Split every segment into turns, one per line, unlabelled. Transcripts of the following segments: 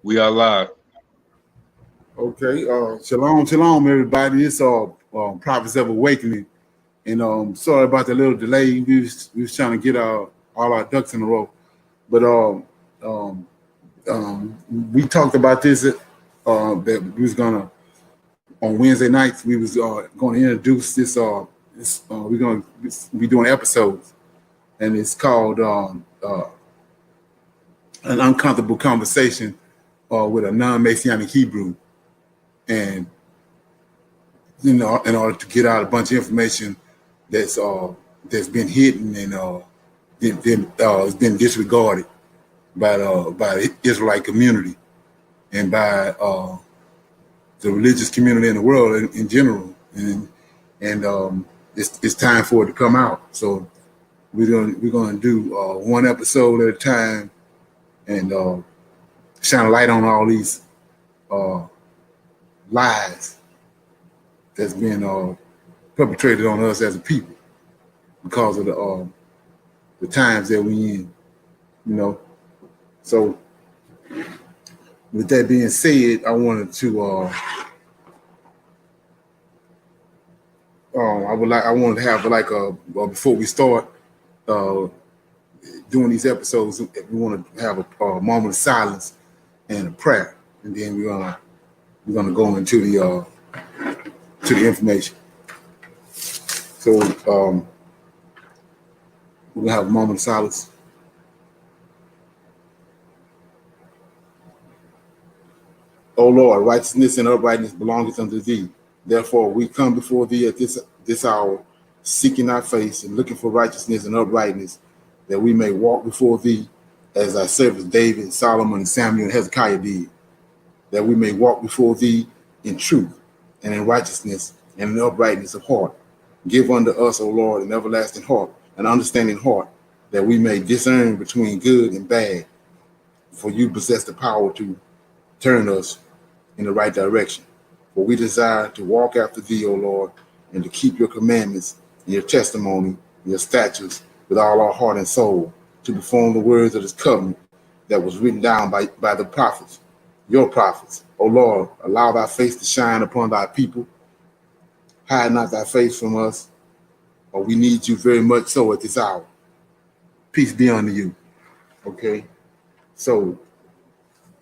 We are live.
Okay. Shalom, shalom, everybody. It's Prophets of Awakening, and sorry about the little delay. We was trying to get all our ducks in a row, but um, we talked about this that we was gonna on Wednesday nights. We was going to introduce we're gonna be doing episodes, and it's called an uncomfortable conversation with a non-Messianic Hebrew. And in order to get out a bunch of information that's been hidden and has been disregarded by the Israelite community and by the religious community in the world in general, and it's time for it to come out. So we're gonna do one episode at a time and shine a light on all these lies that's been perpetrated on us as a people because of the times that we in, you know. So with that being said, I wanted to to have before we start doing these episodes, we want to have a moment of silence and a prayer, and then we're gonna go into the information. So we're gonna have a moment of silence. O Lord, righteousness and uprightness belongeth unto thee. Therefore, we come before thee at this hour, seeking thy face and looking for righteousness and uprightness, that we may walk before thee as thy servants David, Solomon, and Samuel, and Hezekiah did, that we may walk before thee in truth and in righteousness and in uprightness of heart. Give unto us, O Lord, an everlasting heart, an understanding heart, that we may discern between good and bad, for you possess the power to turn us in the right direction. For we desire to walk after thee, O Lord, and to keep your commandments and your testimony and your statutes with all our heart and soul, to perform the words of this covenant that was written down by the prophets, your prophets. O Lord, allow thy face to shine upon thy people. Hide not thy face from us, for we need you very much so at this hour. Peace be unto you. Okay? So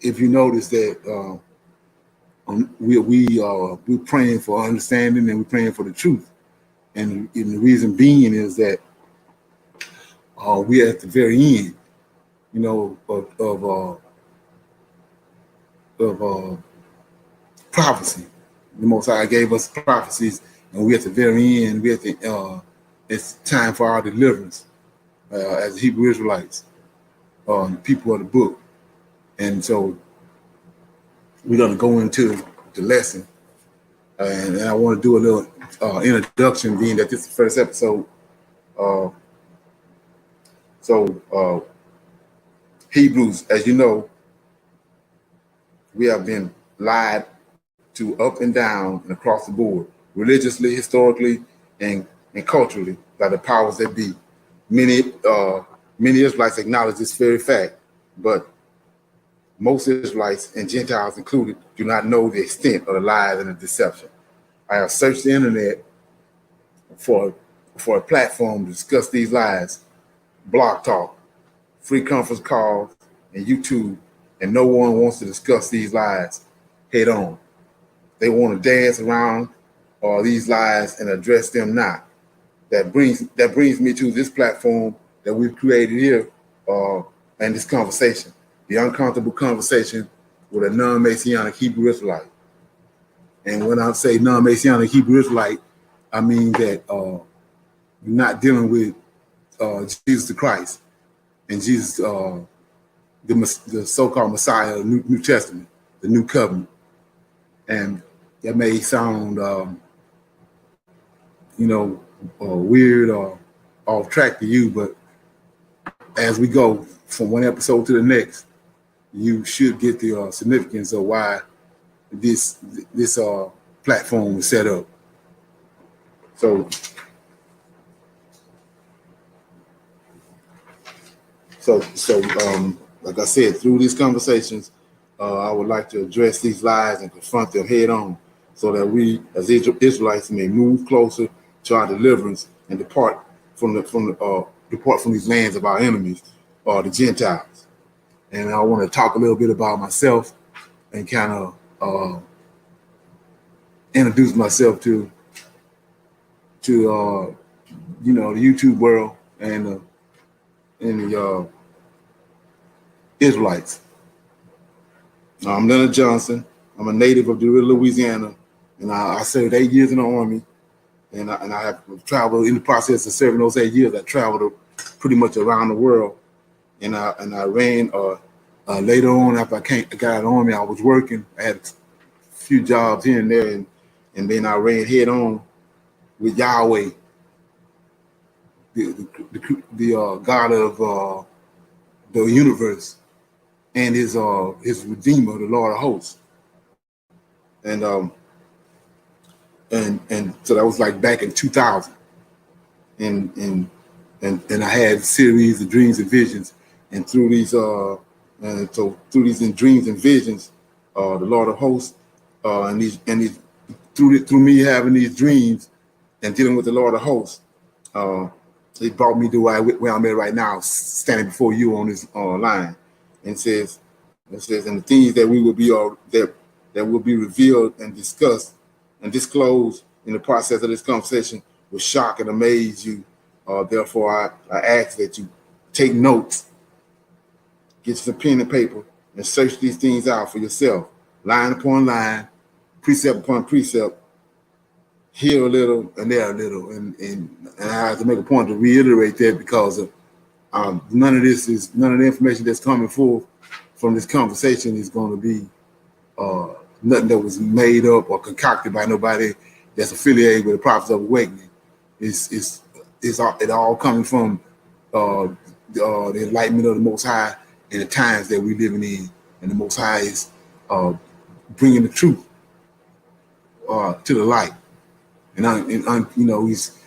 if you notice that we're praying for understanding and we're praying for the truth. And the reason being is that we're at the very end, you know, of prophecy. The Most High gave us prophecies, and we're at the very end. It's time for our deliverance as Hebrew Israelites, people of the book. And so we're going to go into the lesson, and I want to do a little introduction, being that this is the first episode. So Hebrews, as you know, we have been lied to up and down and across the board, religiously, historically, and culturally, by the powers that be. Many Israelites acknowledge this very fact, but most Israelites, and Gentiles included, do not know the extent of the lies and the deception. I have searched the internet for a platform to discuss these lies, Blog Talk, free conference calls, and YouTube, and no one wants to discuss these lies head on. They want to dance around these lies and address them not. That brings me to this platform that we've created here and this conversation, the uncomfortable conversation with a non-Messianic Hebrew Israelite. And when I say non-Messianic Hebrew Israelite, I mean that you're not dealing with Jesus the Christ and Jesus, the so-called Messiah of the New Testament, the New Covenant. And that may sound, weird or off track to you, but as we go from one episode to the next, you should get the significance of why this platform was set up. So like I said, through these conversations, I would like to address these lies and confront them head on, so that we, as Israelites, may move closer to our deliverance and depart from these lands of our enemies, the Gentiles. And I want to talk a little bit about myself and kind of introduce myself to the YouTube world and the Israelites. I'm Leonard Johnson. I'm a native of DeRidder, Louisiana, and I served 8 years in the Army. And I have traveled in the process of serving those 8 years. I traveled pretty much around the world, and I ran. Later on, after I got out of the Army, I was working. I had a few jobs here and there, and then I ran head on with Yahweh, the God of the universe, and his Redeemer, the Lord of hosts. And so that was like back in 2000, and I had a series of dreams and visions, and through these dreams and visions, the Lord of hosts, through me having these dreams and dealing with the Lord of hosts, it brought me to where I'm at right now, standing before you on this line, and says, and the things that we will be that will be revealed and discussed and disclosed in the process of this conversation will shock and amaze you. Therefore, I ask that you take notes, get some pen and paper, and search these things out for yourself, line upon line, precept upon precept, here a little and there a little. And I have to make a point to reiterate that, because none of the information that's coming forth from this conversation is going to be nothing that was made up or concocted by nobody that's affiliated with the Prophets of Awakening. It all coming from the enlightenment of the Most High in the times that we're living in, and the Most High is bringing the truth to the light. And he's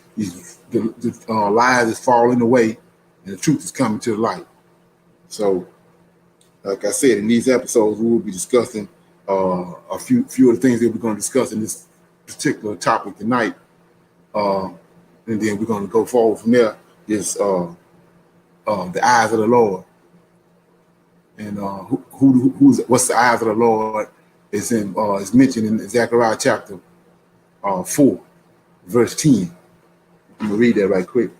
the lies is falling away, and the truth is coming to the light. So, like I said, in these episodes, we will be discussing a few of the things that we're going to discuss in this particular topic tonight, and then we're going to go forward from there. Is the eyes of the Lord, and what's the eyes of the Lord is mentioned in Zechariah chapter 4, verse 10. I'm gonna read that right quick.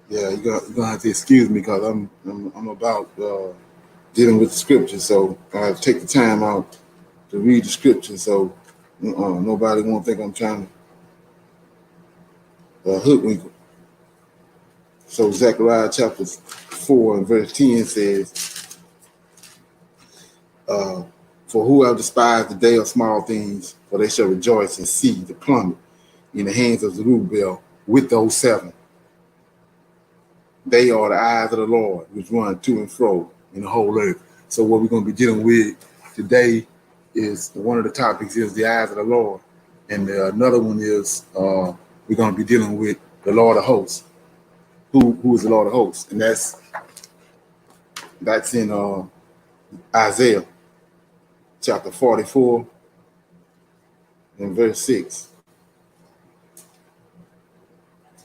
Yeah, you're gonna have to excuse me, because I'm about dealing with the scripture, so I have to take the time out to read the scripture, so nobody won't think I'm trying to hoodwink. So Zechariah chapter 4 and verse 10 says, "For who have despised the day of small things, for they shall rejoice and see the plummet in the hands of Zerubbabel with those 7. They are the eyes of the Lord, which run to and fro in the whole earth." So what we're going to be dealing with today is, one of the topics is the eyes of the Lord, and another one is we're going to be dealing with the Lord of hosts. Who is the Lord of hosts? And that's in Isaiah chapter 44 and verse 6.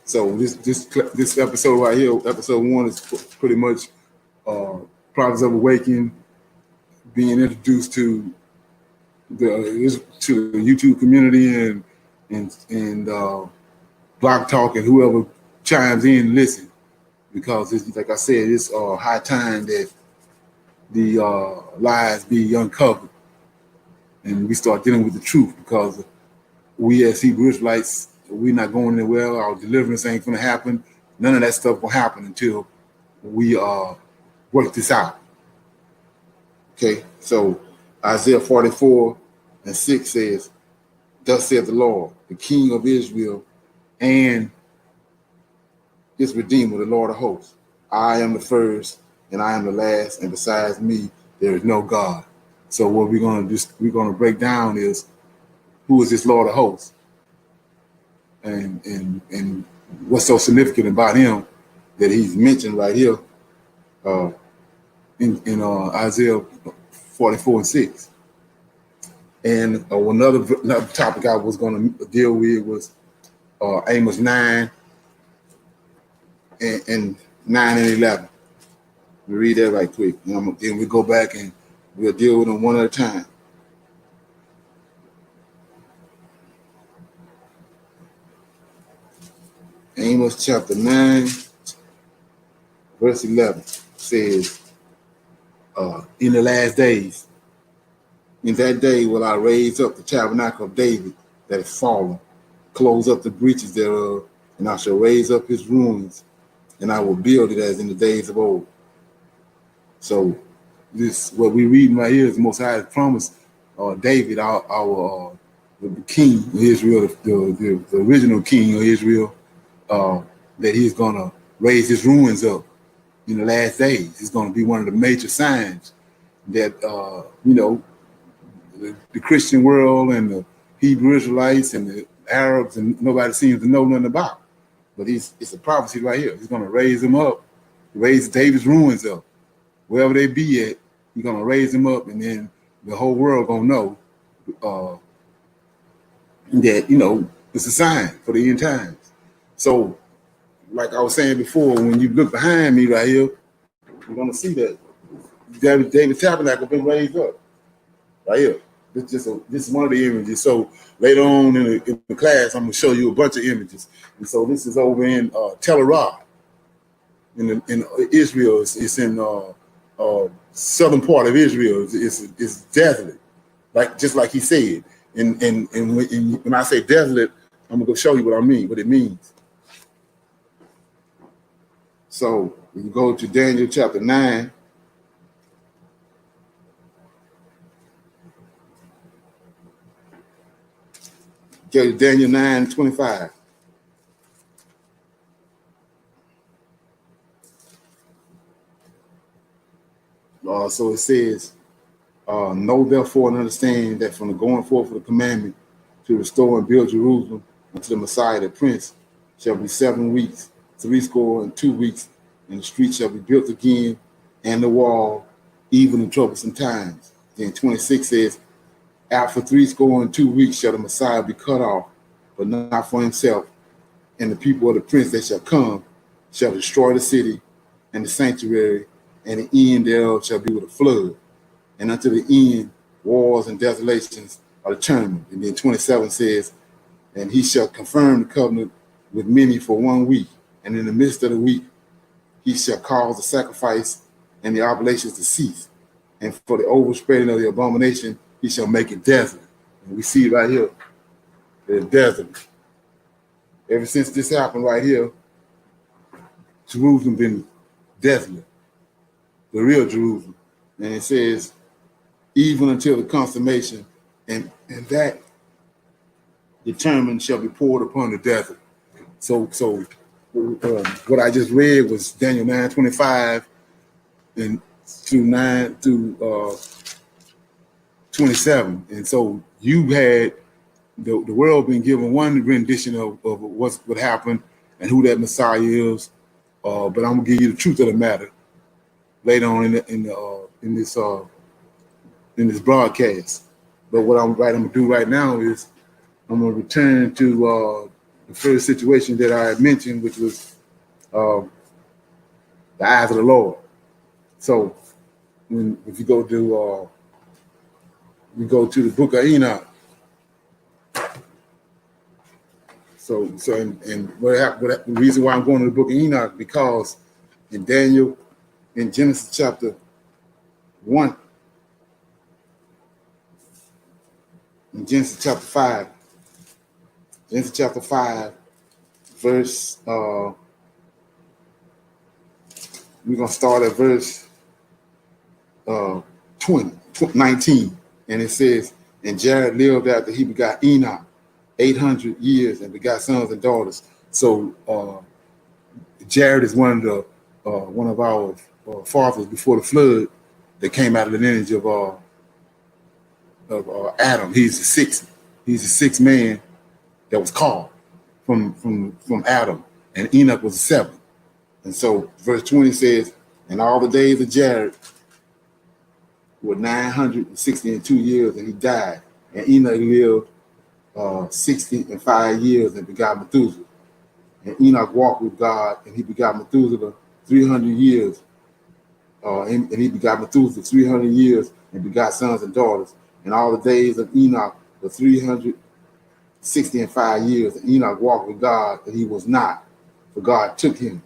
So this episode right here, episode 1, is pretty much Prophets of Awakening, being introduced to the YouTube community and Blog Talk, and whoever chimes in and listen, because it's, like I said, it's high time that the lies be uncovered and we start dealing with the truth, because we as Hebrew Israelites, we're not going anywhere. Our deliverance ain't going to happen. None of that stuff will happen until we work this out. Okay, so Isaiah 44 and 6 says, "Thus saith the Lord, the King of Israel, and his Redeemer, the Lord of hosts. I am the first, and I am the last, and besides me, there is no God." So what we're going to break down is who is this Lord of hosts, and what's so significant about him that he's mentioned right here in Isaiah 44:6. And another topic I was going to deal with was Amos 9 and 9 and 11. We read that right quick, and then we go back and we'll deal with them one at a time. Amos chapter 9, verse 11 says, in the last days, in that day will I raise up the tabernacle of David that is fallen, close up the breaches thereof, and I shall raise up his ruins, and I will build it as in the days of old. So this, what we read right here is the Most High promised David, our the king of Israel, the original king of Israel, that he's going to raise his ruins up in the last days. It's going to be one of the major signs that, the Christian world and the Hebrew Israelites and the Arabs and nobody seems to know nothing about. But it's a prophecy right here. He's going to raise them up, raise David's ruins up. Wherever they be at, he's going to raise them up, and then the whole world going to know that, it's a sign for the end times. So, like I was saying before, when you look behind me right here, you're going to see that David's tabernacle been raised up right here. This is one of the images. So later on in the class, I'm going to show you a bunch of images. And so this is over in Tel Aviv, in Israel. It's in southern part of Israel. It's desolate, just like he said. And when I say desolate, I'm going to go show you what I mean, what it means. So we can go to Daniel chapter 9. Okay, Daniel 9:25. So it says, know therefore and understand that from the going forth of the commandment to restore and build Jerusalem unto the Messiah, the Prince, shall be 7 weeks, 62 weeks, and the street shall be built again, and the wall, even in troublesome times. Then 26 says, after 62 weeks shall the Messiah be cut off, but not for himself. And the people of the prince that shall come shall destroy the city and the sanctuary, and the end thereof shall be with a flood. And unto the end, wars and desolations are determined. And then 27 says, and he shall confirm the covenant with many for 1 week. And in the midst of the week, he shall cause the sacrifice and the oblations to cease. And for the overspreading of the abomination, he shall make it desolate. And we see right here, it's desolate. Ever since this happened right here, Jerusalem been desolate, the real Jerusalem. And it says, even until the consummation, and that determined shall be poured upon the desert. So what I just read was Daniel 9:25 and through 27. And so you had the world been given one rendition of what happened and who that Messiah is. But I'm gonna give you the truth of the matter later on in this broadcast. But what I'm gonna do right now is I'm gonna return to the first situation that I had mentioned, which was the eyes of the Lord. So if you go to we go to the book of Enoch. So the reason why I'm going to the book of Enoch, because in Genesis chapter 1, in Genesis chapter 5, verse, we're going to start at verse 19. And it says, and Jared lived after he begot Enoch 800 years and begot sons and daughters. So Jared is one of our fathers before the flood that came out of the lineage of Adam. He's the sixth He's the sixth man that was called from Adam, and Enoch was the seventh. And so verse 20 says, and all the days of Jared were 962 years, and he died. And Enoch lived 65 years and begot Methuselah. And Enoch walked with God, and he begot Methuselah 300 years. And he begot Methuselah 300 years and begot sons and daughters. And all the days of Enoch were 365 years. And Enoch walked with God, and he was not, for God took him.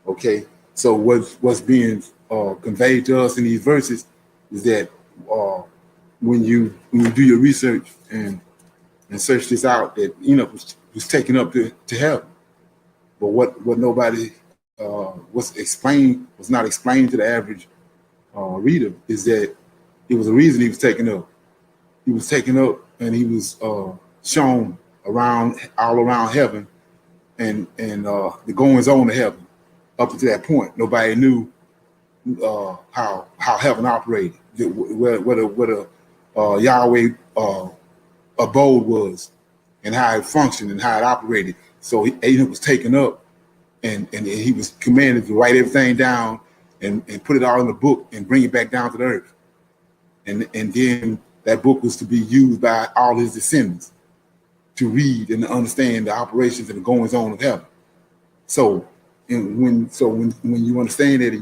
Okay, so what's being conveyed to us in these verses is that when you do your research and search this out, that Enoch was taken up to heaven. But what nobody was not explained to the average reader is that it was a reason he was taken up. He was taken up, and he was shown all around heaven, and the goings on of heaven. Up to that point, nobody knew how heaven operated, where Yahweh abode was, and how it functioned and how it operated. So Enoch was taken up, and he was commanded to write everything down and put it all in the book and bring it back down to the earth. And then that book was to be used by all his descendants to read and to understand the operations and the goings on of heaven. So when you understand that,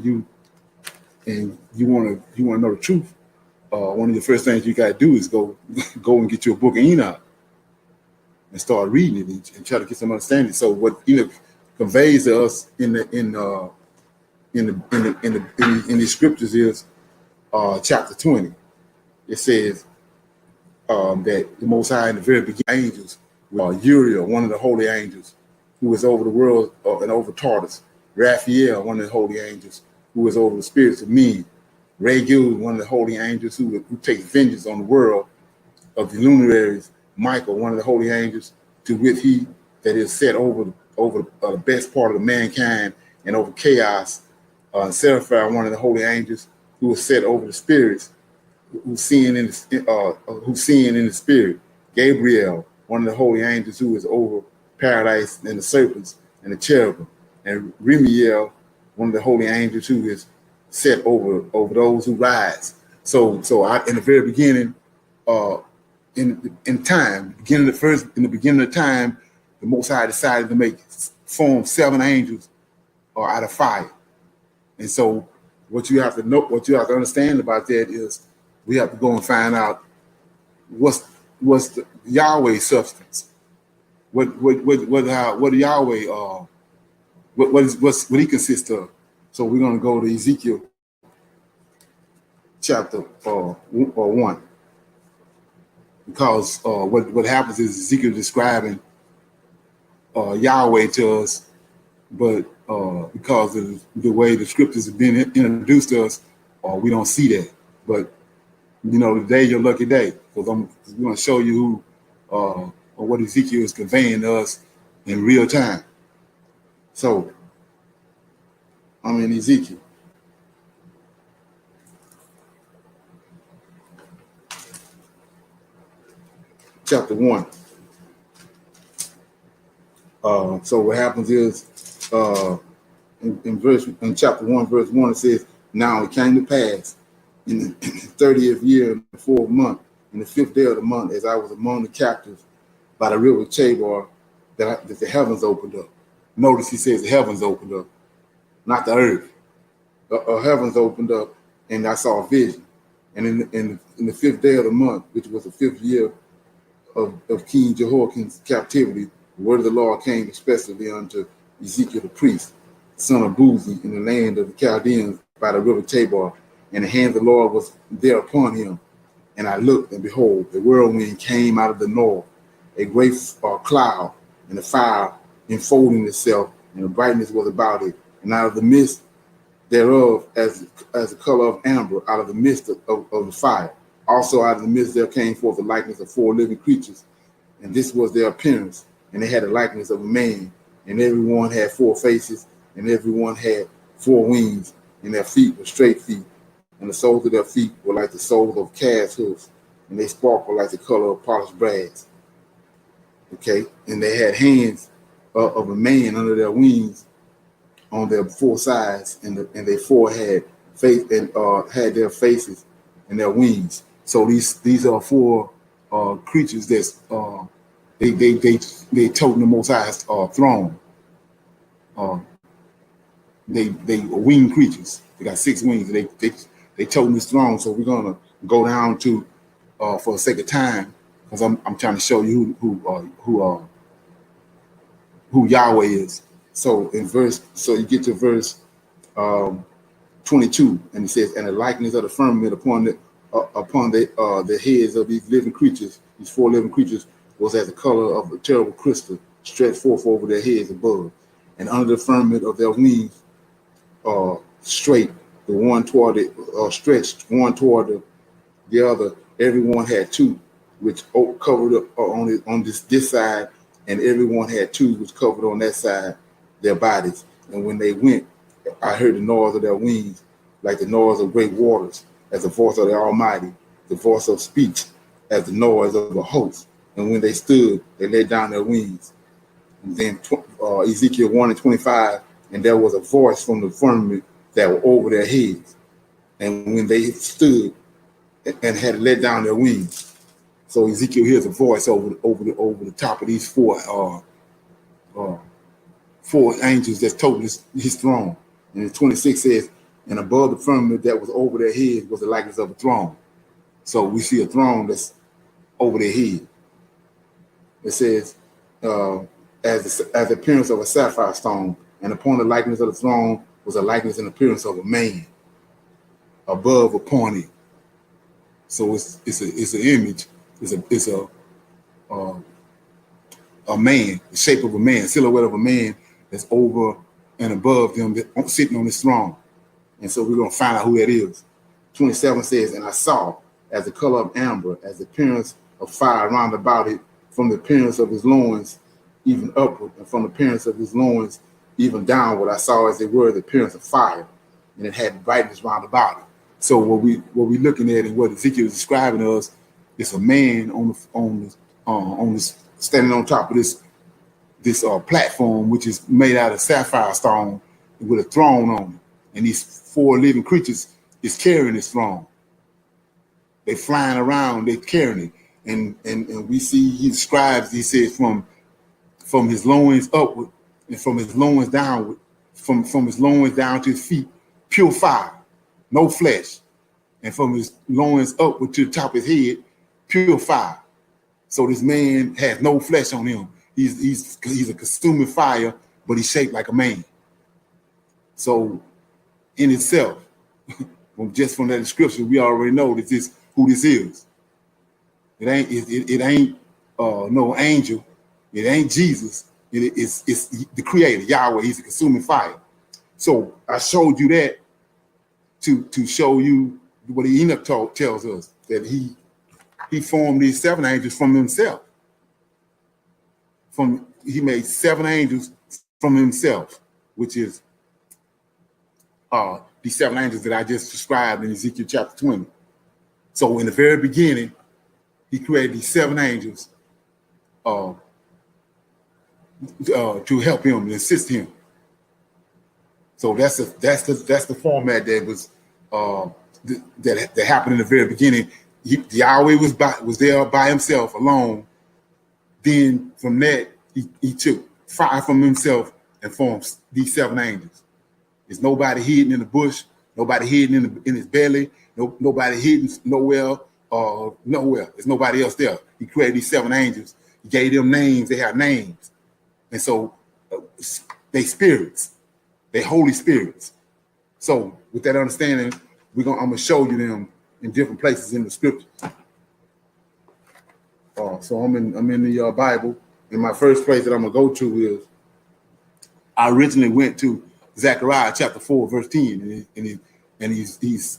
and you want to know the truth, one of the first things you got to do is go and get you a book of Enoch and start reading it and try to get some understanding. So what Enoch conveys to us in the scriptures is chapter 20. It says that the Most High in the very beginning angels, Uriel, one of the holy angels, who was over the world and over Tartarus; Raphael, one of the holy angels, who was over the spirits of men; Regul, one of the holy angels who takes vengeance on the world of the luminaries; Michael, one of the holy angels, to wit he that is set over the best part of the mankind and over chaos; Seraphim, one of the holy angels, who was set over the spirits, who seeing in the spirit; Gabriel, one of the holy angels, who is over paradise and the serpents and the cherubim; and Remiel, one of the holy angels, who is set over those who rise. So in the very beginning, in the beginning of time, the Most High decided to form 7 angels out of fire. And so what you have to understand about that is we have to go and find out what's the Yahweh's substance. What Yahweh what he consists of. So we're going to go to Ezekiel chapter 1, because what happens is Ezekiel describing Yahweh to us, but because of the way the scriptures have been introduced to us, we don't see that. But today's your lucky day, because I'm going to show you what Ezekiel is conveying to us in real time. So I'm in Ezekiel. Chapter 1. So what happens is in chapter 1, verse 1, it says, "Now it came to pass in the 30th year, in the 4th month, in the 5th day of the month, as I was among the captives by the river Chabar, that the heavens opened up." Notice he says the heavens opened up, not the earth. The heavens opened up, and I saw a vision. And in the 5th day of the month, which was the 5th year of King Jehoiakim's captivity, the word of the Lord came expressly unto Ezekiel the priest, son of Buzi, in the land of the Chaldeans by the river Tabor, and the hand of the Lord was there upon him. And I looked, and behold, a whirlwind came out of the north, a great cloud, and a fire enfolding itself, and the brightness was about it. And out of the midst thereof, as the color of amber, out of the midst of the fire. Also out of the midst there came forth the likeness of 4 living creatures, and this was their appearance. And they had the likeness of a man, and everyone had 4 faces, and everyone had 4 wings, and their feet were straight feet, and the soles of their feet were like the soles of calves' hoofs, and they sparkled like the color of polished brass. Okay, and they had hands of a man under their wings on their four sides, and they four had face and had their faces and their wings. So these are four creatures that's they toting the Most High's throne. Uh, they are winged creatures. They got six wings. They toting this throne. So we're gonna go down to for the sake of time, because I'm trying to show you who Yahweh is. So you get to verse 22, and it says, "And the likeness of the firmament upon the heads of these living creatures, these four living creatures, was as the color of a terrible crystal, stretched forth over their heads above, and under the firmament of their wings, straight, the one toward it, stretched one toward the other. Everyone had two, which covered up on this side, and everyone had two, which covered on that side their bodies. And when they went, I heard the noise of their wings, like the noise of great waters, as the voice of the Almighty, the voice of speech, as the noise of a host. And when they stood, they laid down their wings." And then Ezekiel 1:25, "And there was a voice from the firmament that were over their heads. And when they stood and had let down their wings." So Ezekiel hears a voice over the top of these four angels that's toting his throne. And 26 says, "And above the firmament that was over their heads was the likeness of a throne." So we see a throne that's over their head. It says, as the appearance of a sapphire stone, and upon the likeness of the throne was a likeness and appearance of a man above upon it. So it's an image. It's a man, the shape of a man, silhouette of a man that's over and above them, that sitting on this throne. And so we're going to find out who that is. 27 says, "And I saw as the color of amber, as the appearance of fire round about it, from the appearance of his loins even upward, and from the appearance of his loins even downward. I saw as it were the appearance of fire, and it had brightness round about it." So what we looking at and what Ezekiel is describing to us is a man on this standing on top of this platform, which is made out of sapphire stone with a throne on it, and these four living creatures is carrying this throne. They flying around, they carrying it, and we see he describes. He says from his loins upward and from his loins downward, from his loins down to his feet, pure fire, no flesh, and from his loins upward to the top of his head, pure fire. So this man has no flesh on him. He's a consuming fire, but he's shaped like a man. So in itself, just from that description, we already know that who this is. It ain't no angel. It ain't Jesus. It's the Creator, Yahweh. He's a consuming fire. So I showed you that to show you what Enoch tells us, that he formed these seven angels from himself. He made seven angels from himself, which is these seven angels that I just described in Ezekiel chapter 20. So in the very beginning, he created these seven angels to help him and assist him. So that's the format that was that happened in the very beginning. Yahweh was there by himself alone. Then from that he took fire from himself and formed these seven angels. There's nobody hidden in the bush, nobody hidden in his belly, nobody hidden nowhere. Nowhere. There's nobody else there. He created these seven angels. He gave them names. They have names. And so they spirits. They holy spirits. So with that understanding, I'm gonna show you them in different places in the scripture. So I'm in the Bible, and my first place that I'm gonna go to is, I originally went to Zechariah chapter 4 verse 10, and he's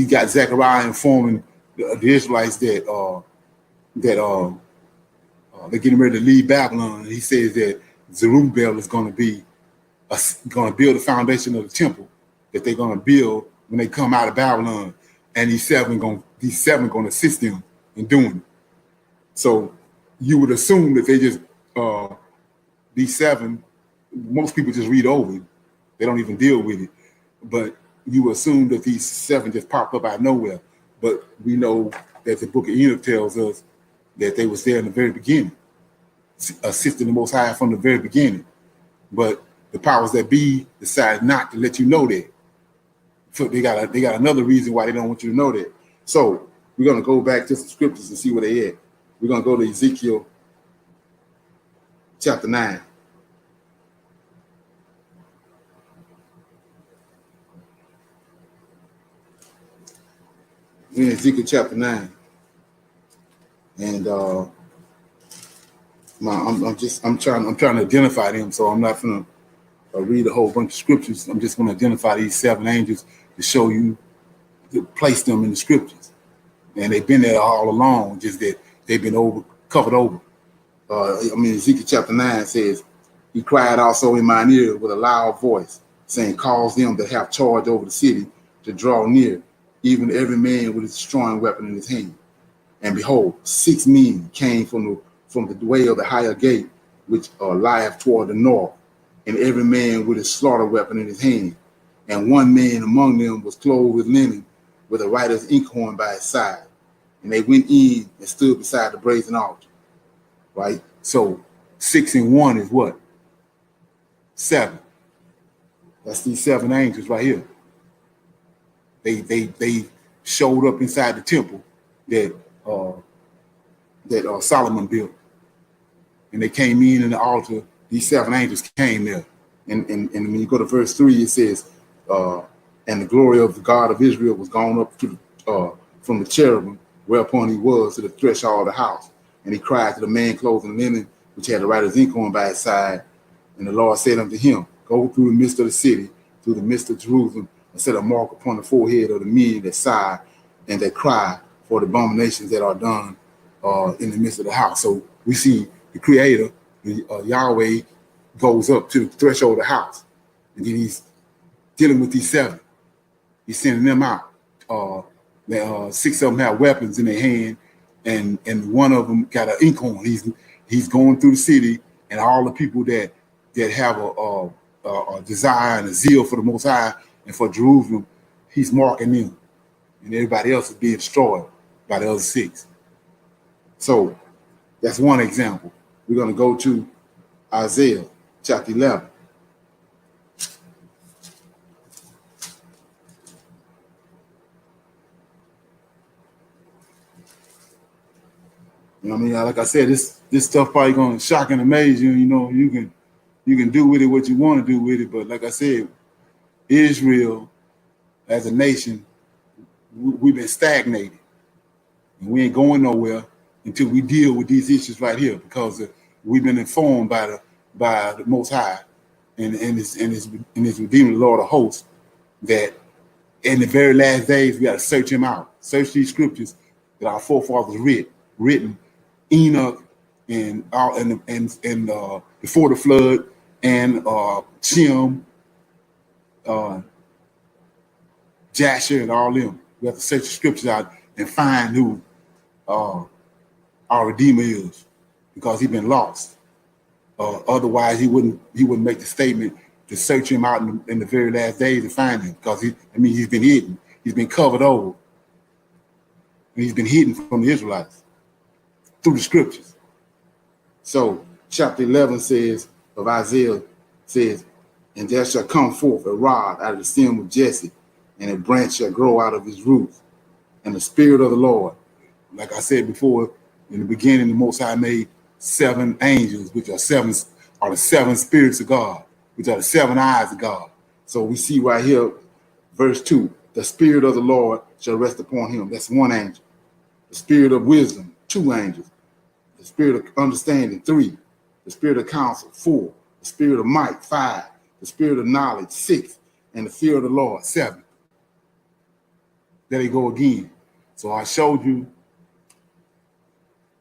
got Zechariah informing the Israelites that they're getting ready to leave Babylon. And he says that Zerubbabel is going to build the foundation of the temple that they're going to build when they come out of Babylon, and these seven going to assist them in doing it. So you would assume that they just these seven. Most people just read over it; they don't even deal with it. But you assume that these seven just popped up out of nowhere. But we know that the Book of Enoch tells us that they was there in the very beginning, assisting the Most High from the very beginning. But the powers that be decided not to let you know that. So they got another reason why they don't want you to know that. So we're gonna go back to some scriptures and see where they at. We're gonna go to Ezekiel chapter 9. We're in Ezekiel chapter 9, and I'm trying to identify them. So I'm not gonna read a whole bunch of scriptures. I'm just gonna identify these seven angels to show you, to place them in the scriptures. And they've been there all along, just that they've been covered over. Ezekiel chapter 9 says, he cried also in mine ear with a loud voice, saying, cause them that have charge over the city to draw near, even every man with his destroying weapon in his hand. And behold, 6 men came from the way of the higher gate, which lieth toward the north, and every man with his slaughter weapon in his hand. And one man among them was clothed with linen, with a writer's inkhorn by his side. And they went in and stood beside the brazen altar. Right? So 6 and 1 is what? 7. That's these 7 angels right here. They showed up inside the temple that Solomon built. And they came in the altar. These 7 angels came there. And when you go to verse 3, it says, and the glory of the God of Israel was gone up to from the cherubim, whereupon he was to the threshold of the house. And he cried to the man clothed in linen, which had the writer's inkhorn by his side. And the Lord said unto him, go through the midst of the city, through the midst of Jerusalem, and set a mark upon the forehead of the men that sigh and that cry for the abominations that are done in the midst of the house. So we see the Creator, Yahweh, goes up to the threshold of the house. And then he's dealing with these 7. He's sending them out. 6 of them have weapons in their hand, and one of them got an inkhorn. He's going through the city, and all the people that have a desire and a zeal for the Most High and for Jerusalem, he's marking them, and everybody else is being destroyed by the other 6. So that's one example. We're going to go to Isaiah chapter 11. You know what I mean? Like I said, this stuff probably going to shock and amaze you. You know, you can do with it what you want to do with it. But like I said, Israel as a nation, we've been stagnated. And we ain't going nowhere until we deal with these issues right here, because we've been informed by the Most High and his Redeemer, the Lord of hosts, that in the very last days we got to search him out, search these scriptures that our forefathers written, Enoch and before the flood, and Shem, Jasher, and all them. We have to search the scriptures out and find who our Redeemer is, because he's been lost. Otherwise, he wouldn't make the statement to search him out in the very last days to find him, because he's been hidden. He's been covered over. And he's been hidden from the Israelites through the scriptures. So chapter 11 of Isaiah says, and there shall come forth a rod out of the stem of Jesse, and a branch shall grow out of his roots. And the Spirit of the Lord, like I said before, in the beginning, the Most High made 7 angels, which are the 7 spirits of God, which are the 7 eyes of God. So we see right here, verse 2, the Spirit of the Lord shall rest upon him. That's 1 angel. The Spirit of wisdom, 2 angels. The Spirit of understanding, 3. The Spirit of counsel, 4. The Spirit of might, 5. The Spirit of knowledge, 6. And the fear of the Lord, 7. There they go again. So I showed you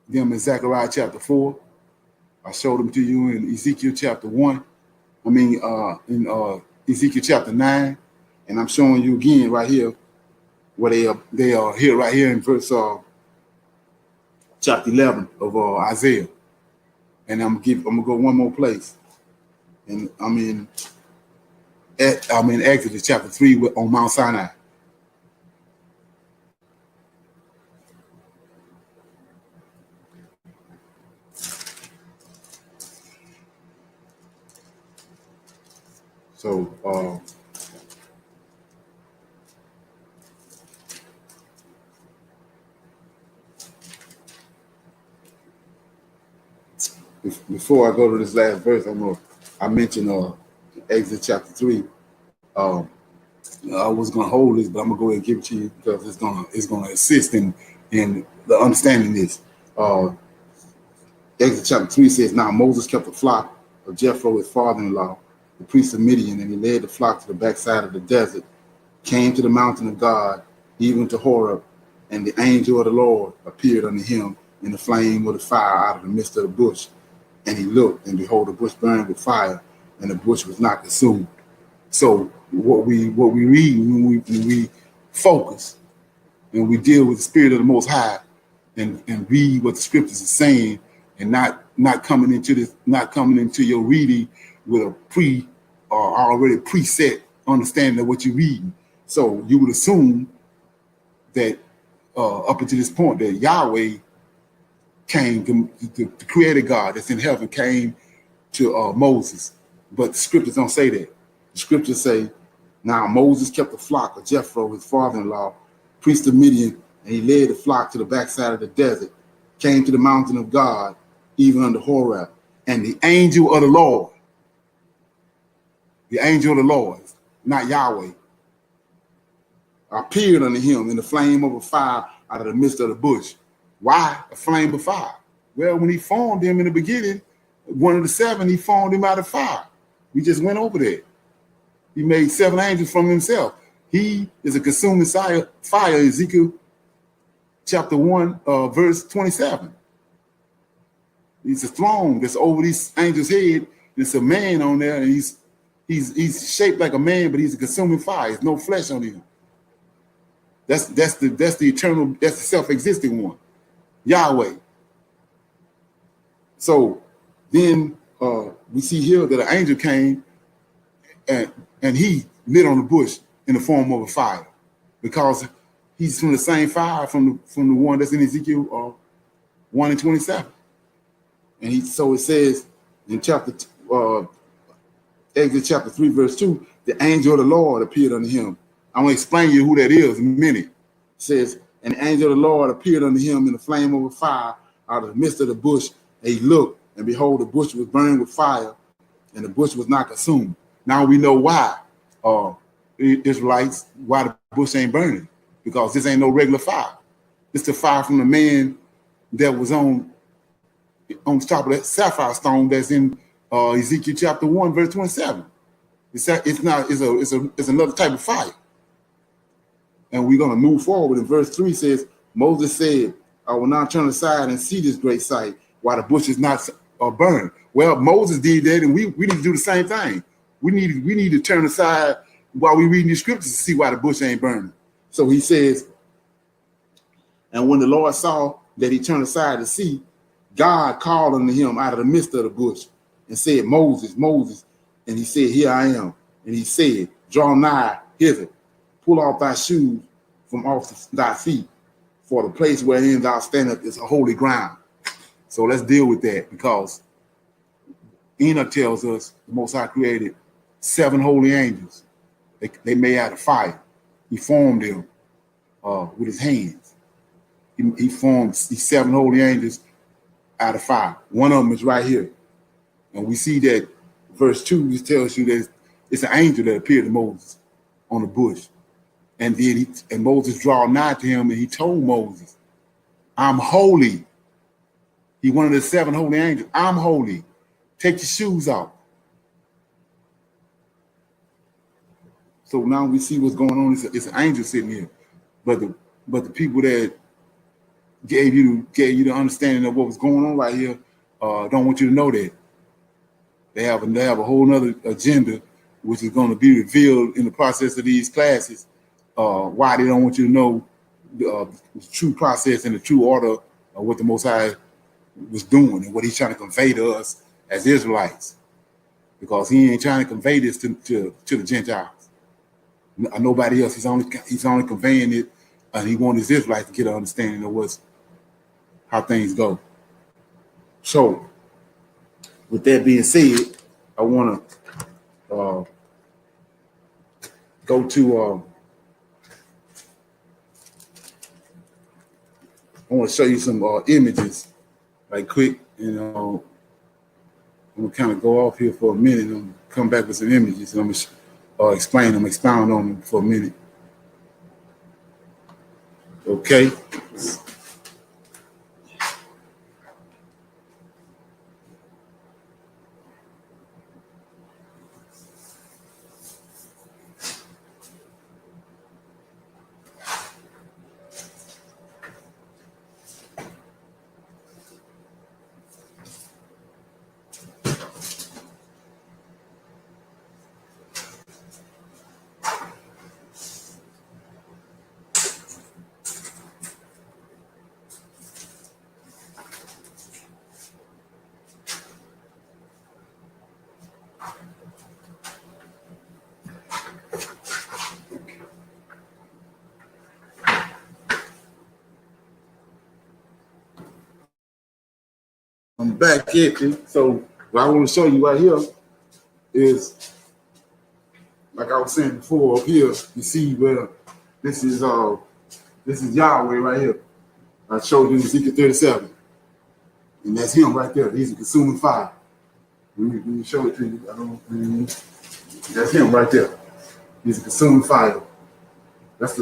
them in Zechariah chapter 4. I showed them to you in Ezekiel chapter 1. In Ezekiel chapter 9. And I'm showing you again right here where they are here right here in verse chapter 11 of Isaiah. And I'm gonna go one more place. And I'm in Exodus chapter 3 on Mount Sinai. So before I go to this last verse, I mentioned Exodus chapter 3. I was gonna hold this, but I'm gonna go ahead and give it to you because it's gonna assist in the understanding this. Exodus chapter 3 says, "Now Moses kept a flock of Jethro, his father-in-law, the priest of Midian, and he led the flock to the backside of the desert, came to the mountain of God, even to Horeb, and the angel of the Lord appeared unto him in the flame of the fire out of the midst of the bush. And he looked, and behold, the bush burned with fire, and the bush was not consumed." So what we read when we focus and we deal with the Spirit of the Most High and read what the scriptures are saying, and not coming into your reading with a already preset understanding of what you're reading. So you would assume that up until this point that Yahweh came, the creator God that's in heaven came to Moses. But the scriptures don't say that. The scriptures say, "Now Moses kept the flock of Jethro, his father-in-law, priest of Midian, and he led the flock to the backside of the desert, came to the mountain of God, even under Horeb, and the angel of the Lord," not Yahweh, "appeared unto him in the flame of a fire out of the midst of the bush." Why a flame of fire? Well, when he formed him in the beginning, one of the seven, he formed him out of fire. We just went over that. He made 7 angels from himself. He is a consuming fire, Ezekiel chapter 1, verse 27. He's a throne that's over these angels' head. There's a man on there, and he's shaped like a man, but he's a consuming fire. There's no flesh on him. That's the eternal, that's the self-existing one, Yahweh. So then we see here that an angel came and he lit on the bush in the form of a fire, because he's from the same fire from the one that's in Ezekiel 1 and 27. And so it says in Exodus chapter 3, verse 2, "The angel of the Lord appeared unto him." I'm going to explain to you who that is in a minute. It says, "And the angel of the Lord appeared unto him in the flame of a fire out of the midst of the bush. And he looked, and behold, the bush was burned with fire, and the bush was not consumed." Now we know why, Israelites, why the bush ain't burning, because this ain't no regular fire. It's the fire from the man that was on top of that sapphire stone that's in Ezekiel chapter 1, verse 27. It's another type of fire. And we're going to move forward. In verse 3 says, "Moses said, I will now turn aside and see this great sight, while the bush is not burned." Well, Moses did that, and we need to do the same thing. We need to turn aside while we reading the scriptures to see why the bush ain't burning. So he says, "And when the Lord saw that he turned aside to see, God called unto him out of the midst of the bush and said, 'Moses, Moses.' And he said, 'Here I am.' And he said, 'Draw nigh hither, pull off thy shoes from off thy feet, for the place wherein thou standest is a holy ground.'" So let's deal with that, because Enoch tells us the Most High created 7 holy angels. They made out of fire. He formed them with his hands. He formed these 7 holy angels out of fire. One of them is right here. And we see that verse 2 tells you that it's an angel that appeared to Moses on the bush. And then Moses draw nigh to him, and he told Moses, "I'm holy." He one of the 7 holy angels. "I'm holy. Take your shoes off." So now we see what's going on. It's an angel sitting here. But the people that gave you the understanding of what was going on right here don't want you to know that. They have a whole nother agenda, which is going to be revealed in the process of these classes, why they don't want you to know the true process and the true order what the Most High was doing and what he's trying to convey to us as Israelites, because he ain't trying to convey this to the Gentiles, nobody else. He's only conveying it, and he wants his Israelites to get an understanding of how things go. So, with that being said, I want to go to. I want to show you some images, like quick. I'm gonna kind of go off here for a minute and come back with some images, and I'm gonna explain them, expound on them for a minute. Okay. I'm back at you. So what I want to show you right here is, like I was saying before, up here you see where this is Yahweh right here. I showed you in Ezekiel 37, and that's him right there. He's a consuming fire. Let me show it to you. That's him right there. He's a consuming fire. That's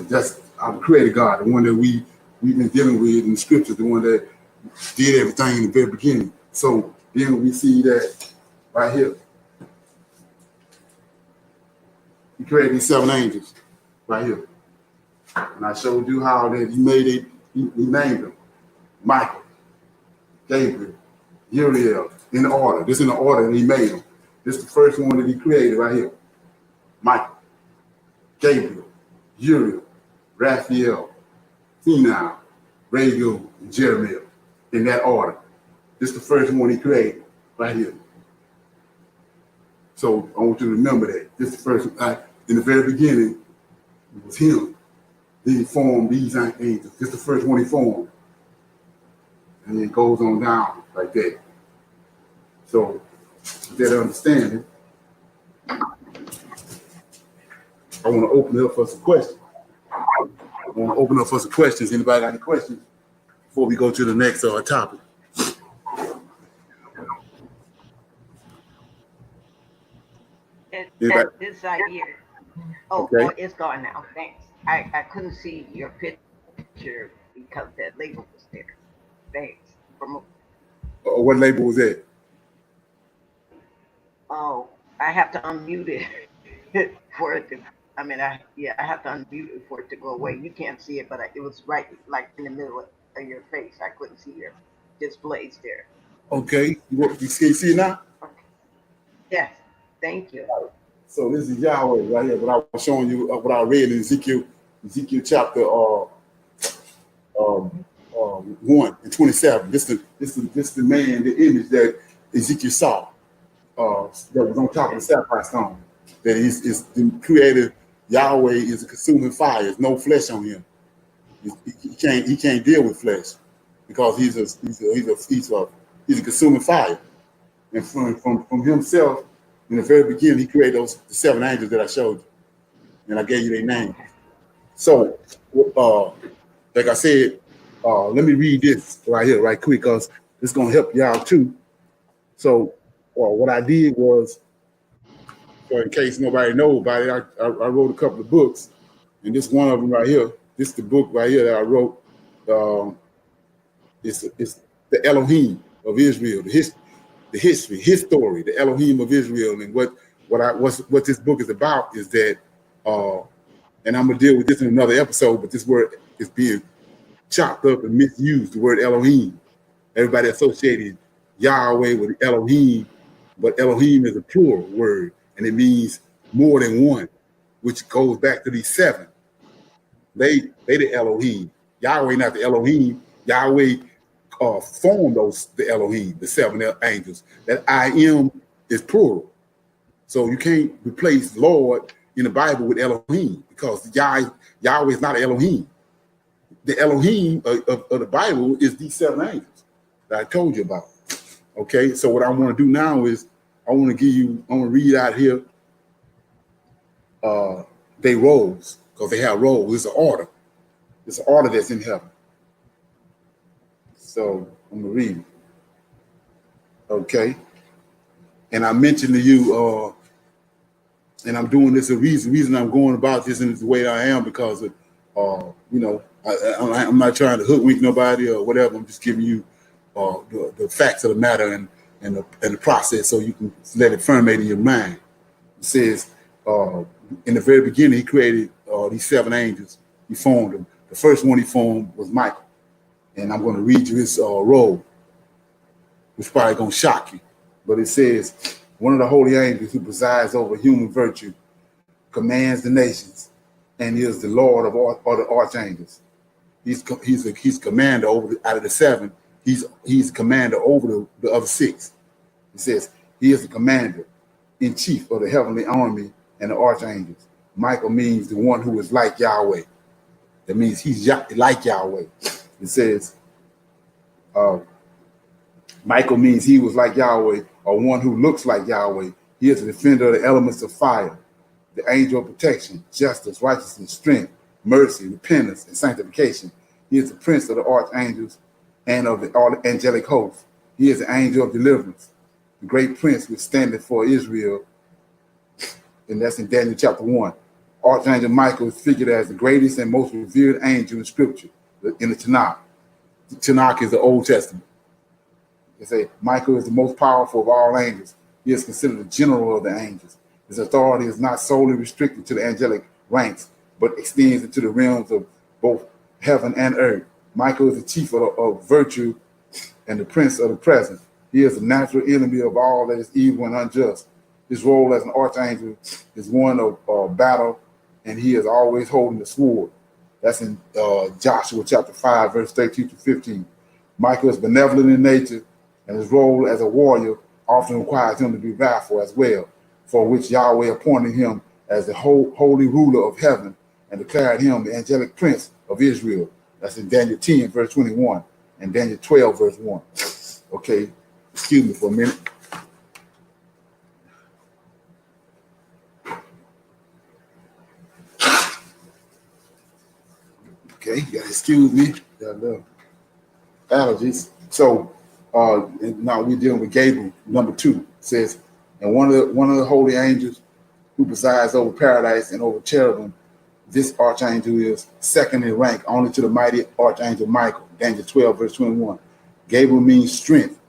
our creator God, the one that we've been dealing with in the scriptures, the one that did everything in the very beginning. So then we see that right here. He created these 7 angels right here. And I showed you how that he made it, he named them. Michael, Gabriel, Uriel, in the order. This in the order that he made them. This is the first one that he created right here. Michael, Gabriel, Uriel, Raphael, Phinehas, Raguel, and Jeremiah. In that order. This is the first one he created right here. So I want you to remember that. This is the first one. In the very beginning, it was him. Then he formed these angels. This is the first one he formed. And it goes on down like that. So with that understanding, I want to open it up for some questions. Anybody got any questions before we go to the next topic?
This idea. Okay. Oh, it's gone now. Thanks. I couldn't see your picture because that label was there. Thanks.
What label was that?
Oh, I have to unmute it for it to. I have to unmute it for it to go away. You can't see it, but it was right like in the middle of your face. I couldn't see your displays there.
Okay. You can see it now?
Okay. Yes. Thank you.
So this is Yahweh right here. What I was showing you, what I read in Ezekiel chapter 1 and 27. This the man, the image that Ezekiel saw that was on top of the sapphire stone. That is the creator Yahweh is a consuming fire. There's no flesh on him. He can't deal with flesh because he's a consuming fire. And from himself, in the very beginning, he created the 7 angels that I showed you, and I gave you their names. So, like I said, let me read this right here, right quick, because it's gonna help y'all too. So, what I did was, in case nobody knows about it, I wrote a couple of books, and this one of them right here. This is the book right here that I wrote. It's the Elohim of Israel, the history, his story, the Elohim of Israel. And what this book is about is that, and I'm gonna deal with this in another episode, but this word is being chopped up and misused, the word Elohim. Everybody associated Yahweh with Elohim, but Elohim is a plural word, and it means more than one, which goes back to these 7. They the Elohim. Yahweh not the Elohim. Yahweh formed the Elohim, the 7 angels. That I am is plural. So you can't replace Lord in the Bible with Elohim, because Yahweh is not Elohim. The Elohim of the Bible is these 7 angels that I told you about. Okay, so what I want to do now is I want to read out here their roles, because they have roles. It's an order. It's an order that's in heaven. So I'm going to read it. Okay. And I mentioned to you, and I'm doing this, the reason I'm going about this in the way I am, because of, I'm not trying to hoodwink nobody or whatever. I'm just giving you the facts of the matter and the process, so you can let it ferment in your mind. It says, in the very beginning, he created these 7 angels. He formed them. The first one he formed was Michael. And I'm going to read you his role, which is probably going to shock you. But it says, one of the holy angels who presides over human virtue, commands the nations, and is the Lord of all the archangels. He's commander out of the 7. He's commander over the other 6. It says he is the commander in chief of the heavenly army and the archangels. Michael means the one who is like Yahweh. That means he's like Yahweh. It says Michael means he was like Yahweh, or one who looks like Yahweh. He is the defender of the elements of fire, the angel of protection, justice, righteousness, strength, mercy, repentance, and sanctification. He is the prince of the archangels and of the angelic host. He is the angel of deliverance, the great prince which standeth for Israel. And that's in Daniel chapter 1. Archangel Michael is figured as the greatest and most revered angel in scripture, in the Tanakh. The Tanakh is the Old Testament. They say Michael is the most powerful of all angels. He is considered the general of the angels. His authority is not solely restricted to the angelic ranks, but extends into the realms of both heaven and earth. Michael is the chief of virtue and the prince of the present. He is the natural enemy of all that is evil and unjust. His role as an archangel is one of battle, and he is always holding the sword. That's in Joshua chapter 5, verse 13 to 15. Michael is benevolent in nature, and his role as a warrior often requires him to be wrathful as well, for which Yahweh appointed him as the holy ruler of heaven and declared him the angelic prince of Israel. That's in Daniel 10, verse 21, and Daniel 12, verse 1. Okay, excuse me for a minute. Okay, you gotta excuse me. Got allergies. So now we're dealing with Gabriel, number 2. It says, and one of the holy angels who presides over paradise and over cherubim, this archangel is second in rank only to the mighty archangel Michael. Daniel 12, verse 21. Gabriel means strength,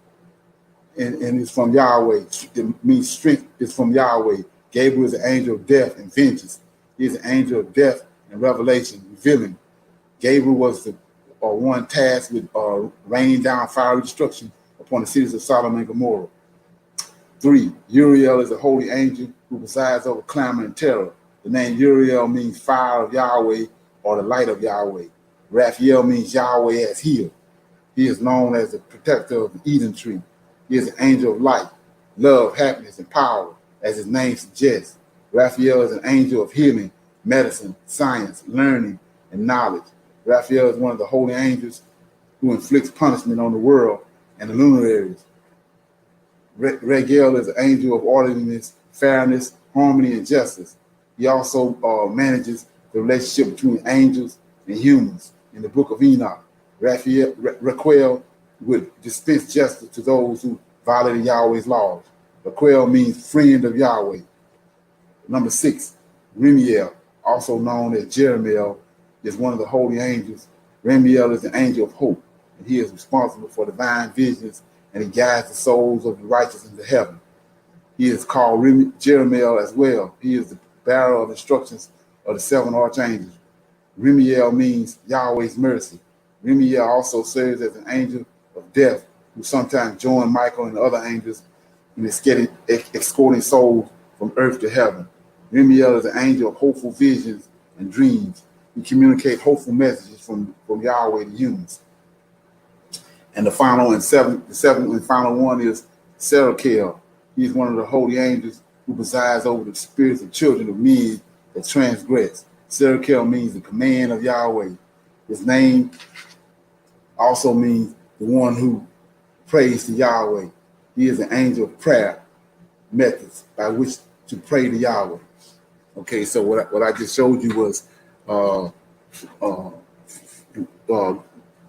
and it's from Yahweh. It means strength is from Yahweh. Gabriel is an angel of death and vengeance. He is an angel of death and revelation, revealing. Gabriel was the one tasked with raining down fiery destruction upon the cities of Sodom and Gomorrah. 3, Uriel is a holy angel who presides over clamor and terror. The name Uriel means fire of Yahweh or the light of Yahweh. Raphael means Yahweh has healed. He is known as the protector of the Eden tree. He is an angel of light, love, happiness, and power, as his name suggests. Raphael is an angel of healing, medicine, science, learning, and knowledge. Raphael is one of the holy angels who inflicts punishment on the world and the luminaries. Regiel is an angel of orderliness, fairness, harmony, and justice. He also manages the relationship between angels and humans. In the book of Enoch, Raquel would dispense justice to those who violated Yahweh's laws. Raquel means friend of Yahweh. Number 6, Remiel, also known as Jeremiel, is one of the holy angels. Remiel is an angel of hope, and he is responsible for divine visions, and he guides the souls of the righteous into heaven. He is called Jeremiel as well. He is the bearer of instructions of the 7 archangels. Remiel means Yahweh's mercy. Remiel also serves as an angel of death who sometimes join Michael and the other angels in escorting souls from earth to heaven. Remiel is an angel of hopeful visions and dreams. He communicates hopeful messages from Yahweh to humans. And the seventh and final one is Serakel. He's one of the holy angels who presides over the spirits of children of men that transgress. Serakel means the command of Yahweh. His name also means the one who prays to Yahweh. He is an angel of prayer methods by which to pray to Yahweh. Okay, so what I just showed you was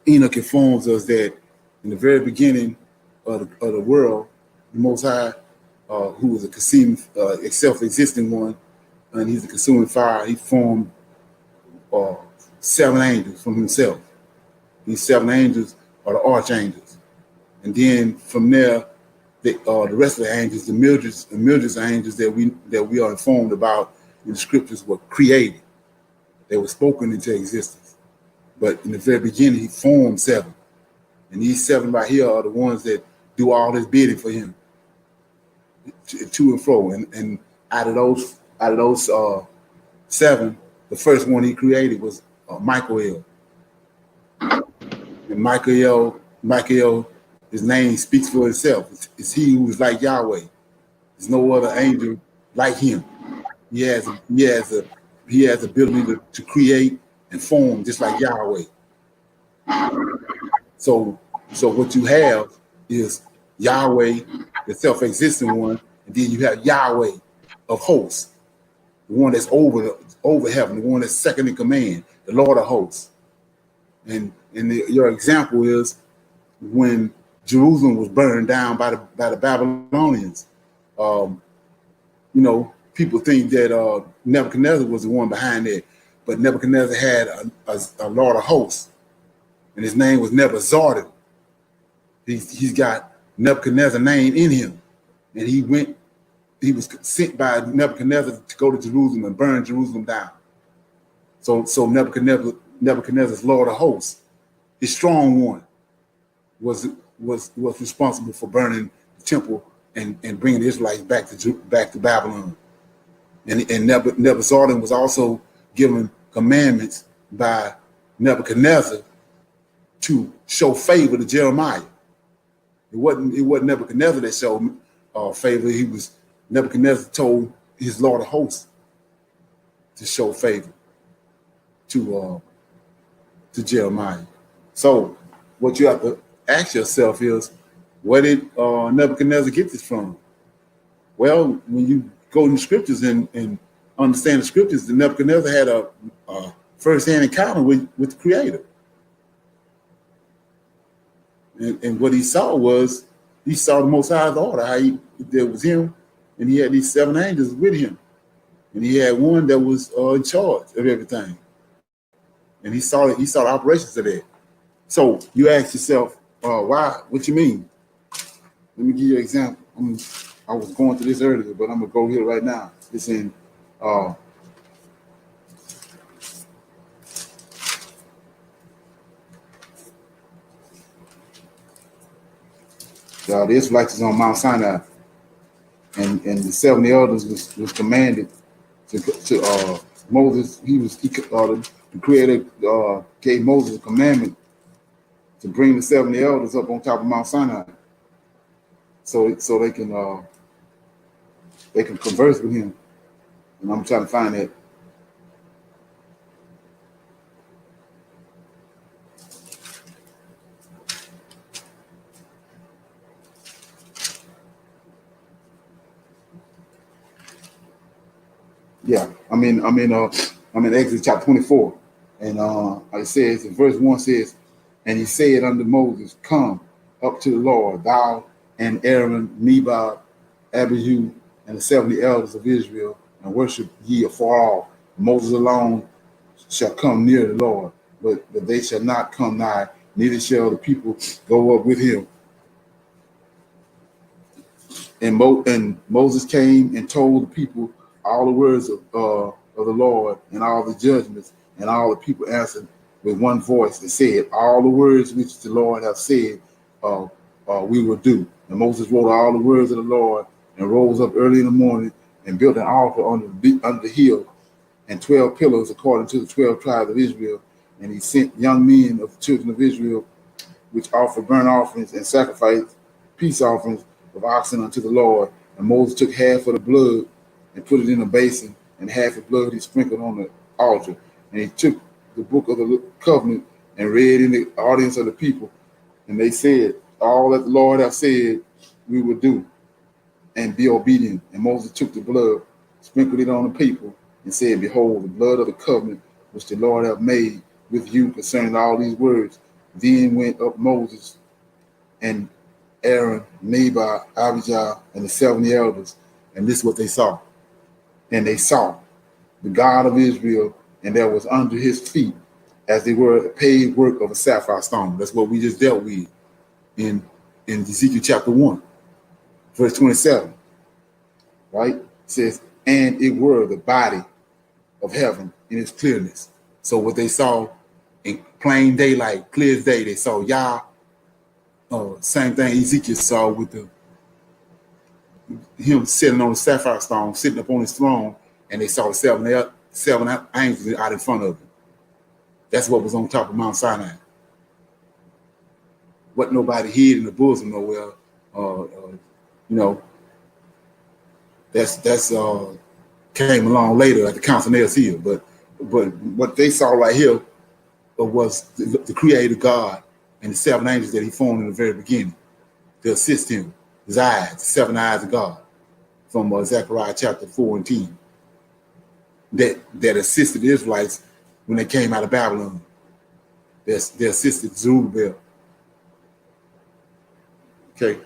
Enoch informs us that in the very beginning of the world, the Most High, who is a consuming, self-existing one, and he's a consuming fire, he formed 7 angels from himself. These 7 angels are the archangels. And then from there, the rest of the angels, the millions of angels that we are informed about in the scriptures were created. They were spoken into existence. But in the very beginning, he formed 7. And these 7 right here are the ones that do all this bidding for him, to and fro. And out of those 7, the first one he created was Michael. And Michael, his name speaks for itself. It's he who is like Yahweh. There's no other angel like him. He has ability to create and form just like Yahweh. So what you have is Yahweh, the self-existing one, and then you have Yahweh of hosts, the one that's over heaven, the one that's second in command, the Lord of hosts. And your example is when Jerusalem was burned down by the Babylonians. People think that Nebuchadnezzar was the one behind it, but Nebuchadnezzar had a Lord of hosts, and his name was Nebuzaradan. He's got Nebuchadnezzar's name in him, and he was sent by Nebuchadnezzar to go to Jerusalem and burn Jerusalem down. So Nebuchadnezzar's Lord of hosts, his strong one, was responsible for burning the temple and bringing the Israelites back to Babylon. And Nebuzaradan was also given commandments by Nebuchadnezzar to show favor to Jeremiah. It wasn't Nebuchadnezzar that showed favor. Nebuchadnezzar told his Lord of hosts to show favor to Jeremiah. So what you have to ask yourself is, where did Nebuchadnezzar get this from? Well, when you go in the scriptures and understand the scriptures, that Nebuchadnezzar had a first-hand encounter with the Creator. And what he saw the Most High's order, there was him, and he had these 7 angels with him. And he had one that was in charge of everything. And he saw the operations of that. So you ask yourself, why? What you mean? Let me give you an example. I was going through this earlier, but I'm gonna go here right now. It's in the Israelites is on Mount Sinai, and the 70 elders was commanded to Moses. The Creator gave Moses a commandment to bring the 70 elders up on top of Mount Sinai, so they can converse with him. And I'm trying to find that. Yeah, I'm in Exodus chapter 24, and it says in verse 1 says, and he said unto Moses, come up to the Lord, thou and Aaron, Nebab, Abihu, and the 70 elders of Israel, and worship ye afar off. Moses alone shall come near the Lord, but they shall not come nigh, neither shall the people go up with him. And Moses came and told the people all the words of the Lord and all the judgments, and all the people answered with one voice and said, all the words which the Lord hath said we will do. And Moses wrote all the words of the Lord and rose up early in the morning and built an altar under the hill and 12 pillars according to the 12 tribes of Israel. And he sent young men of the children of Israel which offer burnt offerings and sacrifice peace offerings of oxen unto the Lord. And Moses took half of the blood and put it in a basin, and half the blood he sprinkled on the altar. And he took the book of the covenant and read in the audience of the people. And they said, all that the Lord hath said, we will do and be obedient. And Moses took the blood, sprinkled it on the people, and said, behold, the blood of the covenant which the Lord hath made with you concerning all these words. Then went up Moses and Aaron, Nabal, Abijah, and the 70 elders. And this is what they saw. And they saw the God of Israel, and there was under his feet, as they were a paved work of a sapphire stone. That's what we just dealt with in Ezekiel chapter 1, verse 27. Right? It says, and it were the body of heaven in its clearness. So what they saw in plain daylight, clear as day, they saw Yah. Same thing Ezekiel saw with him sitting on the sapphire stone, sitting up on his throne, and they saw the seven angels out in front of him. That's what was on top of Mount Sinai. What nobody hid in the bosom nowhere. That's came along later at the Council of Hill. But what they saw right here was the Creator God and the 7 angels that he formed in the very beginning to assist him. His eyes, the 7 eyes of God, from Zechariah chapter 4 and 10, that assisted the Israelites when they came out of Babylon. They assisted Zerubbabel. Okay,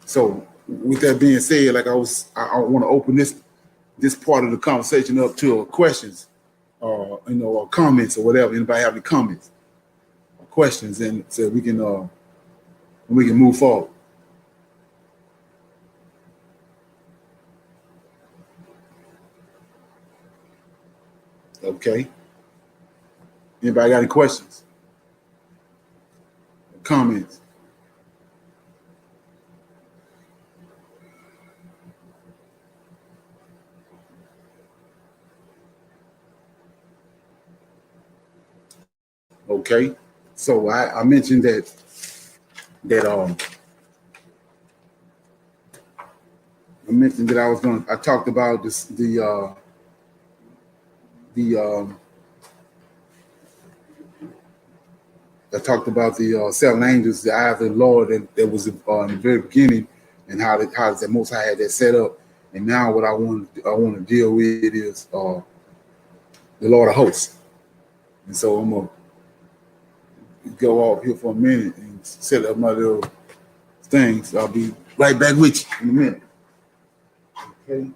so with that being said, like I want to open this part of the conversation up to questions, or comments or whatever. Anybody have any comments or questions, and so we can move forward. Okay. Anybody got any questions? Comments? Okay. So I mentioned that I talked about this I talked about the 7 angels, the eye of the Lord, that was in the very beginning, and how the Most High had that set up. And now what I want to deal with is the Lord of Hosts. And so I'm gonna go off here for a minute and set up my little things. I'll be right back with you in a minute. Okay.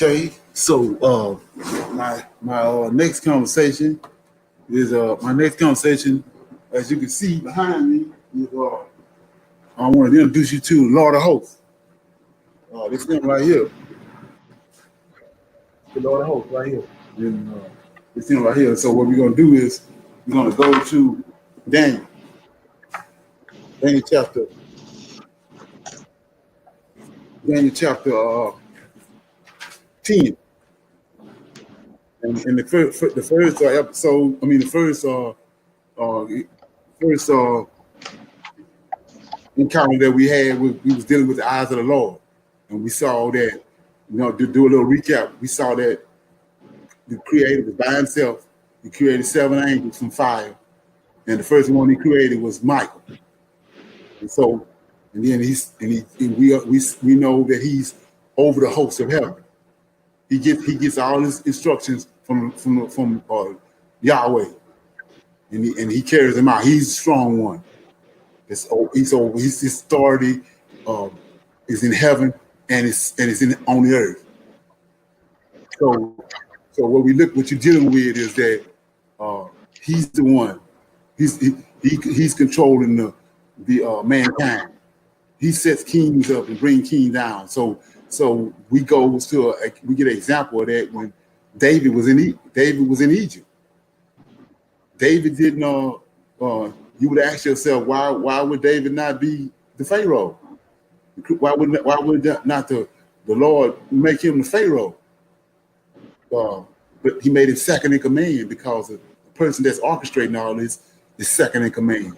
Okay, so my next conversation is as you can see behind me, is I want to introduce you to the Lord of Hosts. This thing right here, the Lord of Hosts right here. And, this thing right here. So what we're gonna do is we're gonna go to Daniel chapter 10. And the first episode, first encounter that we had, we was dealing with the eyes of the Lord, and we saw that, to do a little recap, we saw that the Creator was by himself. He created 7 angels from fire, and the first one he created was Michael. And so, and then we know that he's over the hosts of heaven. He gets all his instructions from Yahweh. and he carries them out. He's the strong one. His authority is in heaven and it's on the earth. So what you're dealing with is that he's the one. He's controlling the mankind. He sets kings up and bring kings down. So we get an example of that when David was in Egypt. David didn't. You would ask yourself, why would David not be the Pharaoh? Why would not the Lord make him the Pharaoh? But he made him second in command because the person that's orchestrating all this is second in command.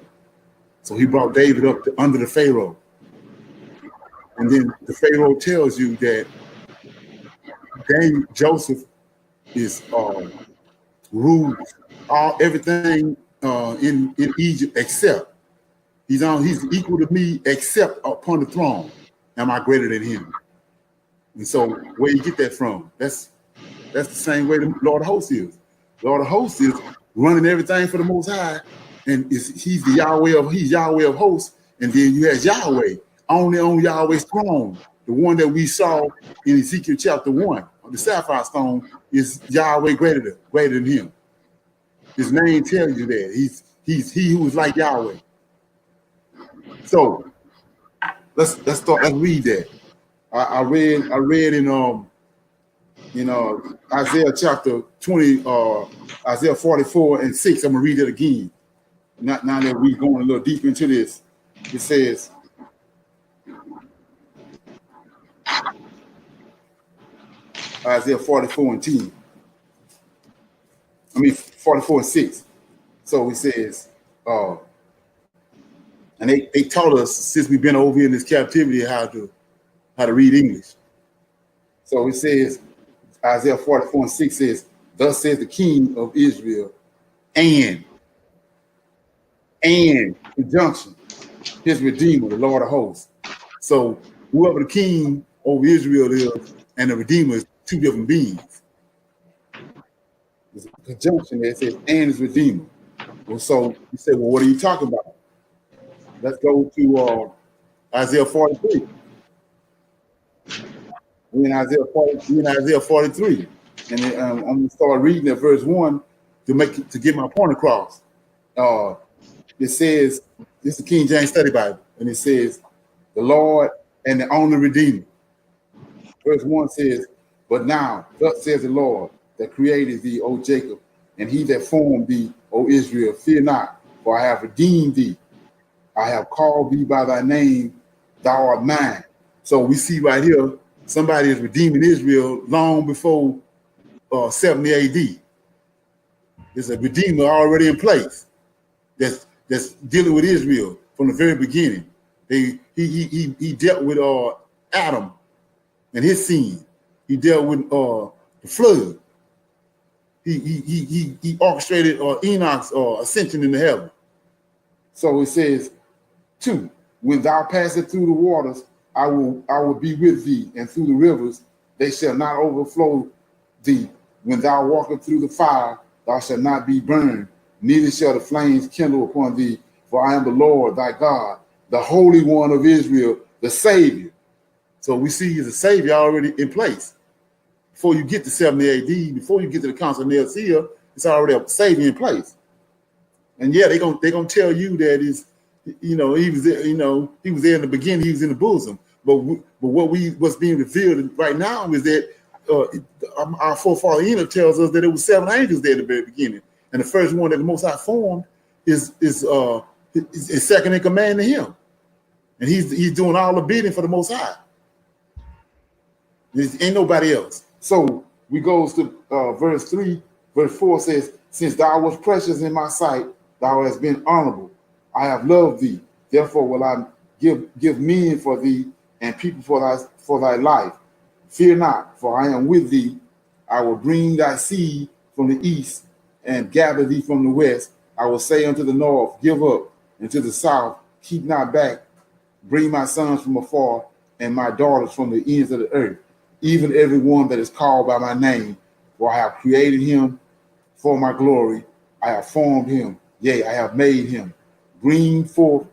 So he brought David up under the Pharaoh. And then the Pharaoh tells you that Joseph is rules everything in Egypt except he's equal to me except upon the throne. Am I greater than him? And so where you get that from? That's the same way the Lord of Hosts is. Lord of Hosts is running everything for the Most High, and he's Yahweh of Hosts, and then you have Yahweh only on Yahweh's throne. The one that we saw in Ezekiel chapter 1, the sapphire stone, is Yahweh greater than him. His name tells you that he's he who is like Yahweh. So let's read that. I read in Isaiah chapter 20, Isaiah 44 and 6. I'm gonna read it again. Now that we're going a little deep into this, it says, Isaiah 44 and 10. 44 and 6. So it says, and they taught us since we've been over here in this captivity how to read English. So it says, Isaiah 44 and 6 says, thus says the King of Israel, and conjunction, his Redeemer, the Lord of Hosts. So whoever the King over Israel is and the Redeemer is two different beings. There's a conjunction that says, and his Redeemer. Well, so you say, well, what are you talking about? Let's go to Isaiah 43. We're in Isaiah 43. And then, I'm going to start reading at verse 1 to get my point across. It says, this is the King James Study Bible, and it says, the Lord and the only Redeemer. Verse 1 says, but now, thus says the Lord that created thee, O Jacob, and he that formed thee, O Israel, fear not, for I have redeemed thee. I have called thee by thy name, thou art mine. So we see right here, somebody is redeeming Israel long before 70 AD. There's a redeemer already in place that's dealing with Israel from the very beginning. He dealt with Adam and his sin. He dealt with the flood. He orchestrated Enoch's ascension into heaven. So it says, 2, when thou passest through the waters, I will be with thee, and through the rivers they shall not overflow thee. When thou walkest through the fire, thou shalt not be burned, neither shall the flames kindle upon thee. For I am the Lord thy God, the Holy One of Israel, the Savior. So we see he's a Savior already in place. Before you get to 70 AD, before you get to the Council of Nicaea, it's already a Savior in place. And yeah, they're gonna tell you that he was there, he was there in the beginning, he was in the bosom. But what's being revealed right now is that our forefather Enoch tells us that it was 7 angels there at the very beginning, and the first one that the Most High formed is second in command to him, and he's doing all the bidding for the Most High. There ain't nobody else. So we goes to verse 3. Verse 4 says, since thou wast precious in my sight, thou hast been honorable. I have loved thee. Therefore will I give men for thee and people for thy life. Fear not, for I am with thee. I will bring thy seed from the east and gather thee from the west. I will say unto the north, give up, and to the south, keep not back. Bring my sons from afar and my daughters from the ends of the earth, even every one that is called by my name. For I have created him for my glory. I have formed him. Yea, I have made him bring forth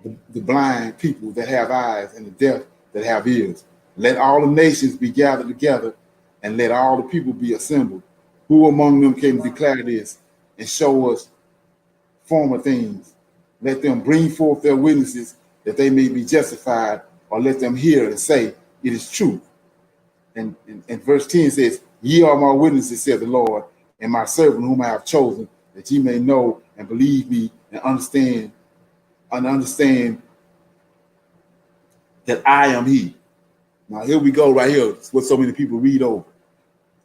the blind people that have eyes and the deaf that have ears. Let all the nations be gathered together, and let all the people be assembled. Who among them can declare this and show us former things? Let them bring forth their witnesses that they may be justified, or let them hear and say, it is true. And verse 10 says, ye are my witnesses, said the Lord, and my servant whom I have chosen, that ye may know and believe me and understand that I am he. Now here we go right here. It's what so many people read over.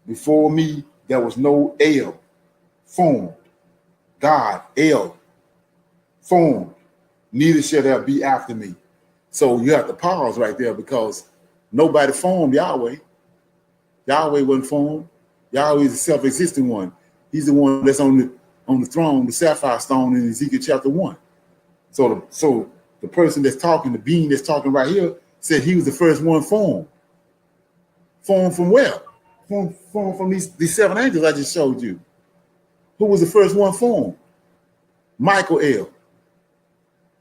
Before me, there was no El formed. God, El, formed. Neither shall there be after me. So you have to pause right there, because nobody formed Yahweh. Yahweh wasn't formed. Yahweh is a self-existing one. He's the one that's on the throne, the sapphire stone in Ezekiel chapter 1. So the person that's talking, the being that's talking right here, said he was the first one formed. Formed from where? Formed from these 7 angels I just showed you. Who was the first one formed? Michael El.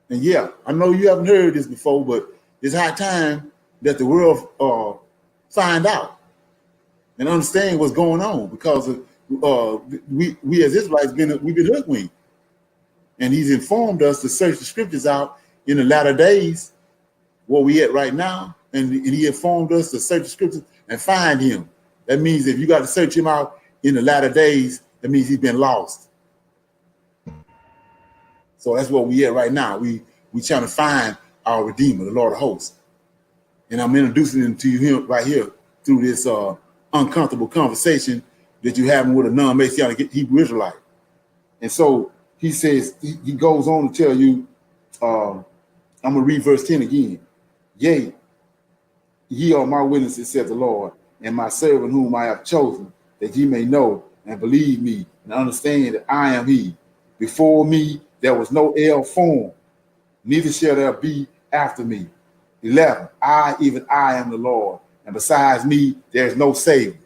And yeah, I know you haven't heard this before, but it's high time that the world find out and understand what's going on, because we as Israelites we've been hoodwinked. And he's informed us to search the scriptures out in the latter days, where we at right now. And he informed us to search the scriptures and find him. That means if you got to search him out in the latter days, that means he's been lost. So that's what we at right now. We trying to find our Redeemer, the Lord of hosts. And I'm introducing him to you right here through this uncomfortable conversation that you're having with a non-Messianic Hebrew Israelite. And so he says, he goes on to tell you, I'm going to read verse 10 again. Yea, ye are my witnesses, said the Lord, and my servant whom I have chosen, that ye may know and believe me and understand that I am he. Before me there was no El formed, neither shall there be after me. 11, even I am the Lord, and besides me there is no Savior.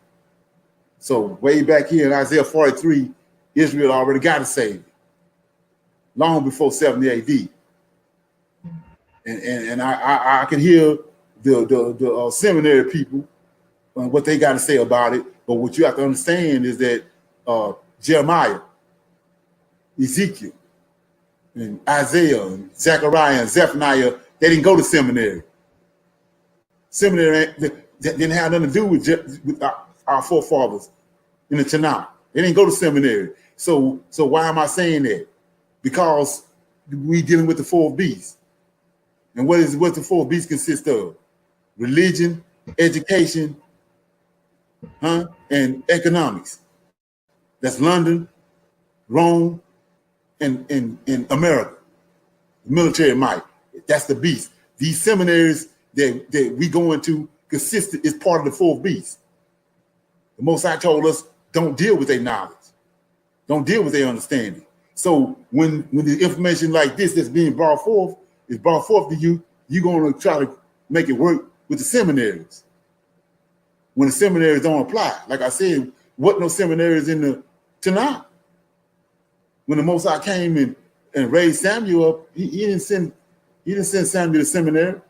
So way back here in Isaiah 43, Israel already got a Savior, long before 70 AD. And I can hear the seminary people, what they got to say about it. But what you have to understand is that Jeremiah, Ezekiel, and Isaiah, and Zechariah, and Zephaniah, they didn't go to seminary. Seminary didn't have nothing to do with our forefathers in the Tanakh. They didn't go to seminary. So why am I saying that? Because we dealing with the fourth beast. And what the fourth beast consist of? Religion, education, and economics. That's London, Rome, and America. Military might. That's the beast. These seminaries that we go into is part of the fourth beast. The Most High told us, don't deal with their knowledge. Don't deal with their understanding. So when the information like this that's being brought forth is brought forth to you, you're going to try to make it work with the seminaries. When the seminaries don't apply. Like I said, what no seminaries in the Tanakh? When the Most High came and raised Samuel up, he didn't send Samuel to seminary.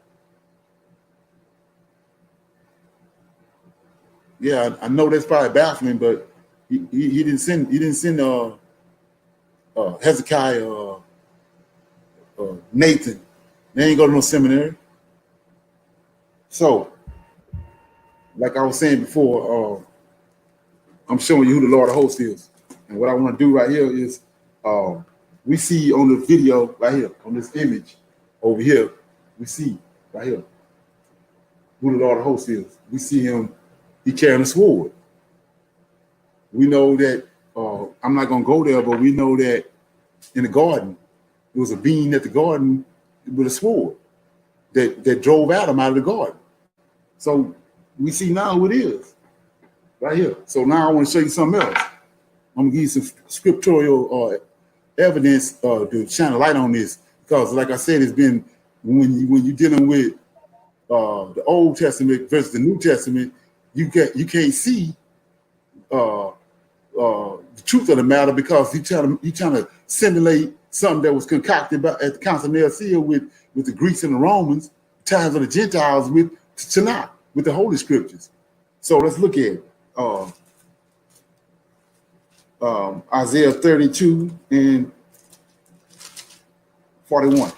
Yeah, I know that's probably baffling, but he didn't send Hezekiah Nathan. They ain't go to no seminary. So, like I was saying before, I'm showing you who the Lord of hosts is. And what I want to do right here is, we see on the video right here, on this image over here, we see right here who the Lord of hosts is. We see him, he carrying a sword. We know that, I'm not going to go there, but we know that in the garden, there was a being at the garden with a sword that drove Adam out of the garden. So we see now who it is right here. So now I want to show you something else. I'm going to give you some scriptural evidence to shine a light on this, because like I said, it's been, when you're dealing with the Old Testament versus the New Testament, you can't see the truth of the matter, because he's trying to simulate something that was concocted at the Council of Nicaea with the Greeks and the Romans, times of the Gentiles with Tanakh, with the Holy Scriptures. So let's look at Isaiah 32 and 41.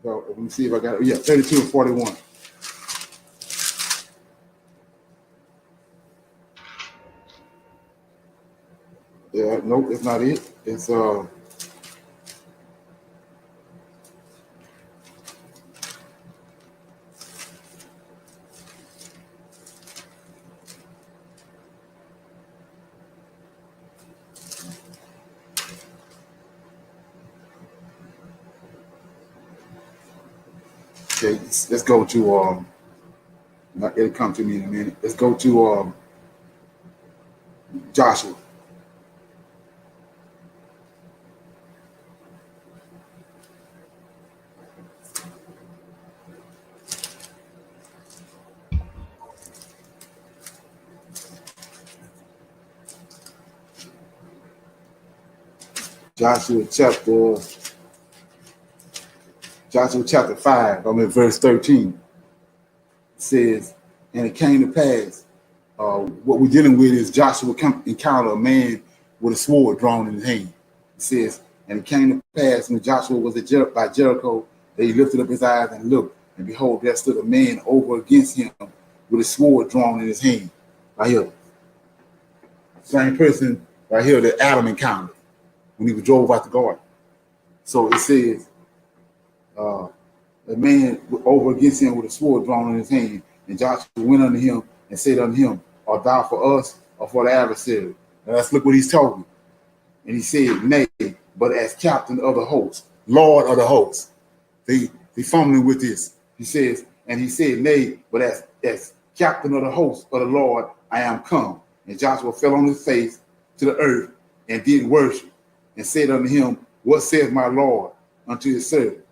So let me see if I got it. Yeah, 32 and 41. Yeah, nope, it's not it. It's okay, let's go to it'll come to me in a minute. Let's go to Joshua. Joshua chapter 5, I'm in verse 13. It says, and it came to pass, what we're dealing with is Joshua encountered a man with a sword drawn in his hand. It says, and it came to pass when Joshua was by Jericho, that he lifted up his eyes and looked, and behold, there stood a man over against him with a sword drawn in his hand. Right here. Same person right here that Adam encountered when he was drove out the garden. So it says, the man over against him with a sword drawn in his hand, and Joshua went unto him and said unto him, art thou for us or for the adversary? Now let's look what he's told me. And he said, nay, but as captain of the host, Lord of the host. They fumbling with this. He says, and he said, nay, but as captain of the host of the Lord, I am come. And Joshua fell on his face to the earth and did worship, and said unto him, what saith my Lord unto his servant?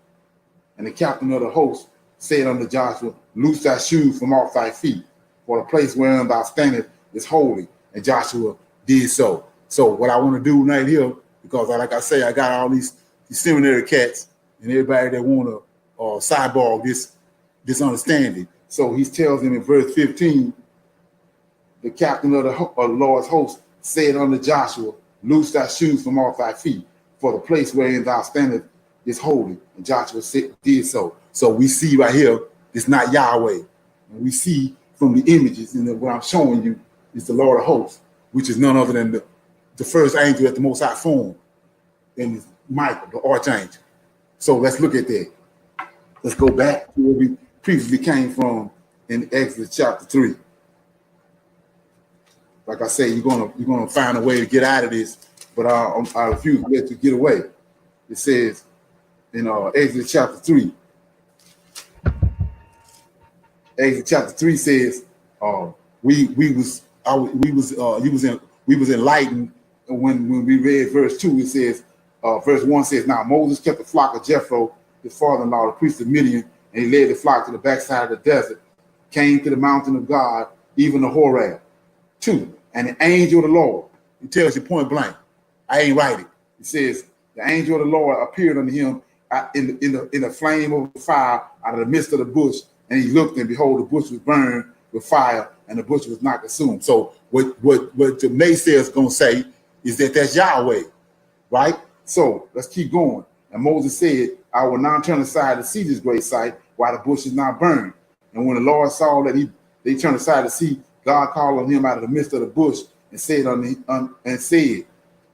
And the captain of the host said unto Joshua, loose thy shoes from off thy feet, for the place wherein thou standest is holy. And Joshua did so. So what I want to do right here, because like I say, I got all these seminary cats and everybody that want to sidebar this understanding. So he tells him in verse 15, the captain of the Lord's host said unto Joshua, loose thy shoes from off thy feet, for the place wherein thou standest is holy. And Joshua did so. So we see right here, it's not Yahweh. And we see from the images, and what I'm showing you is the Lord of hosts, which is none other than the first angel that the Most High formed, and Michael, the archangel. So let's look at that. Let's go back to where we previously came from in Exodus chapter 3. Like I say, you're gonna find a way to get out of this, but I refuse to let you get away. It says in Exodus chapter 3. Exodus chapter 3 says, we was enlightened when we read verse 2. It says, verse 1 says, now Moses kept the flock of Jethro, his father-in-law, the priest of Midian, and he led the flock to the backside of the desert, came to the mountain of God, even the Horeb. 2, and the angel of the Lord, he tells you point blank, I ain't writing. It says, the angel of the Lord appeared unto him in the flame of the fire out of the midst of the bush, and he looked, and behold, the bush was burned with fire, and the bush was not consumed. So what the naysayers gonna say is that that's Yahweh, right? So let's keep going. And Moses said, I will now turn aside to see this great sight, while the bush is not burned. And when the Lord saw that they turned aside to see, God called on him out of the midst of the bush and said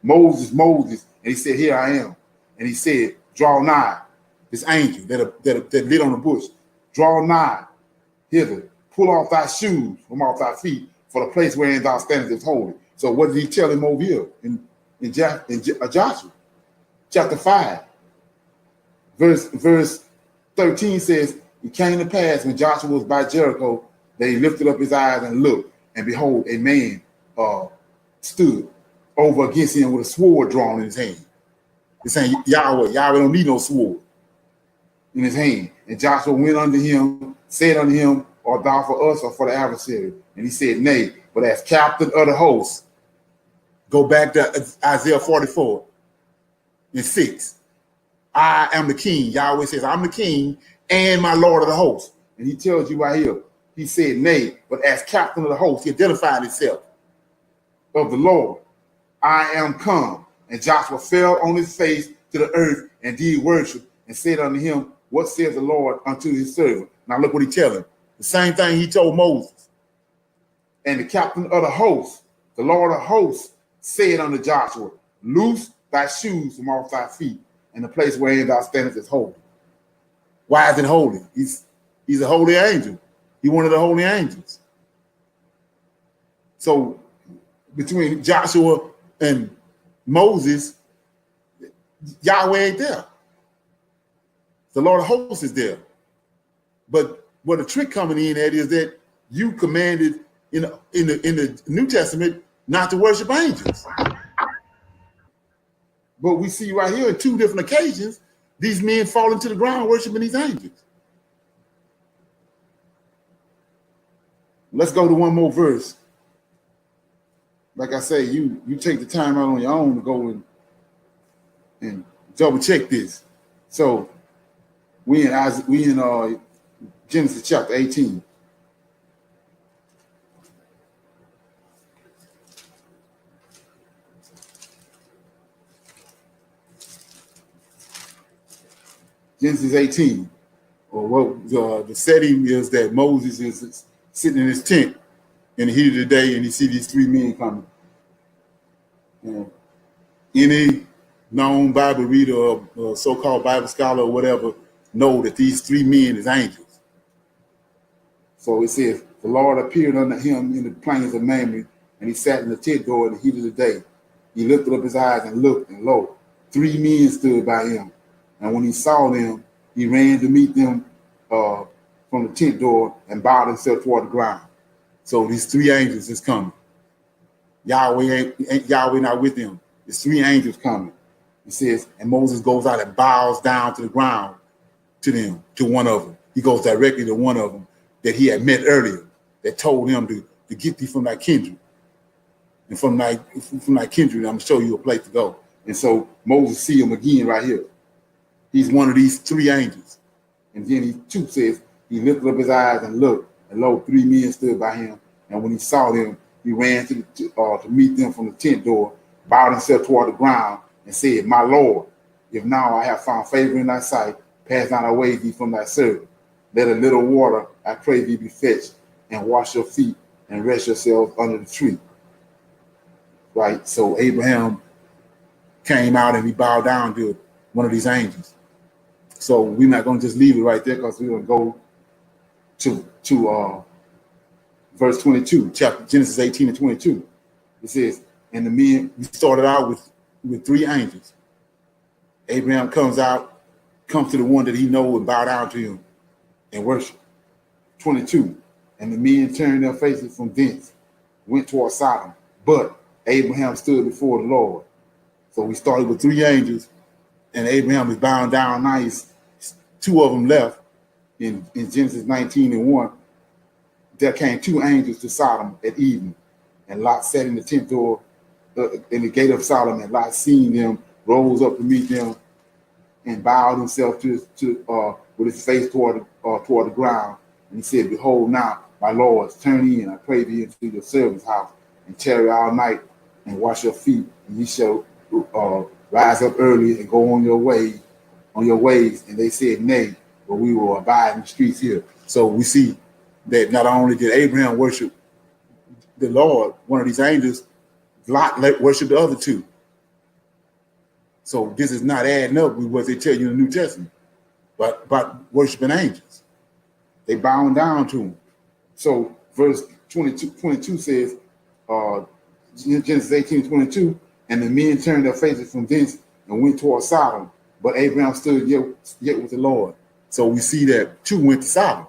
Moses, Moses. And he said, here I am. And he said, draw nigh. This angel that lit on the bush, draw nigh hither, pull off thy shoes from off thy feet, for the place wherein thou standest is holy. So what did he tell him over here in Joshua chapter 5? Verse 13 says, it came to pass when Joshua was by Jericho that he lifted up his eyes and looked, and behold, a man stood over against him with a sword drawn in his hand. It's saying Yahweh don't need no sword in his hand. And Joshua went unto him, said unto him, art thou for us or for the adversary? And he said, Nay, but as captain of the host. Go back to Isaiah 44 and 6. I am the king. Yahweh says, I'm the king and my Lord of the host. And he tells you right here, he said, Nay, but as captain of the host, he identified himself of the Lord. I am come. And Joshua fell on his face to the earth and did worship and said unto him, What says the Lord unto his servant? Now look what he tells him. The same thing he told Moses. And the captain of the host, the Lord of hosts, said unto Joshua, Loose thy shoes from off thy feet, and the place wherein thou standest is holy. Why is it holy? He's a holy angel. He's one of the holy angels. So between Joshua and Moses, Yahweh ain't there. The Lord of hosts is there. But what the trick coming in at is that you commanded in the New Testament not to worship angels. But we see right here on two different occasions, these men falling to the ground worshiping these angels. Let's go to one more verse. Like I say, you take the time out on your own to go and double check this. So we in Genesis chapter 18. Genesis 18, or what the setting is that Moses is sitting in his tent in the heat of the day, and he see these three men coming. And any known Bible reader or so-called Bible scholar or whatever know that these three men is angels. So it says, the Lord appeared unto him in the plains of Mamre, and he sat in the tent door in the heat of the day. He lifted up his eyes and looked, and lo, three men stood by him. And when he saw them, he ran to meet them from the tent door and bowed himself toward the ground. So these three angels is coming. Yahweh not with them. There's three angels coming. It says, and Moses goes out and bows down to the ground to them, to one of them. He goes directly to one of them that he had met earlier, that told him to get thee from thy kindred. And from thy kindred, I'm going to show you a place to go. And so Moses see him again right here. He's one of these three angels. And then he too says, he lifted up his eyes and looked, and lo, three men stood by him. And when he saw them, he ran to meet them from the tent door, bowed himself toward the ground, and said, My Lord, if now I have found favor in thy sight, pass not away thee from thy servant. Let a little water, I pray thee, be fetched, and wash your feet, and rest yourselves under the tree. Right? So Abraham came out and he bowed down to one of these angels. So we're not going to just leave it right there, because we're going to go to verse 22, chapter Genesis 18 and 22. It says, and the men, we started out with three angels. Abraham comes to the one that he knows and bow down to him and worship. 22, and the men turned their faces from thence, went toward Sodom, but Abraham stood before the Lord. So we started with three angels, and Abraham is bowing down. Now two of them left in Genesis 19 and 1. There came two angels to Sodom at evening, and Lot sat in the tent door in the gate of Sodom, and Lot, seeing them, rose up to meet them and bowed himself with his face toward the ground. And he said, Behold now, my lords, turn in, I pray thee, into your servant's house, and tarry all night, and wash your feet, and ye shall rise up early and go on your ways. And they said, Nay, but we will abide in the streets here. So we see that not only did Abraham worship the Lord, one of these angels, Lot worshiped the other two. So this is not adding up with what they tell you in the New Testament, but about worshiping angels. They bowing down to him. So verse 22 says, Genesis 18:22, and the men turned their faces from thence and went toward Sodom, but Abraham stood yet with the Lord. So we see that two went to Sodom.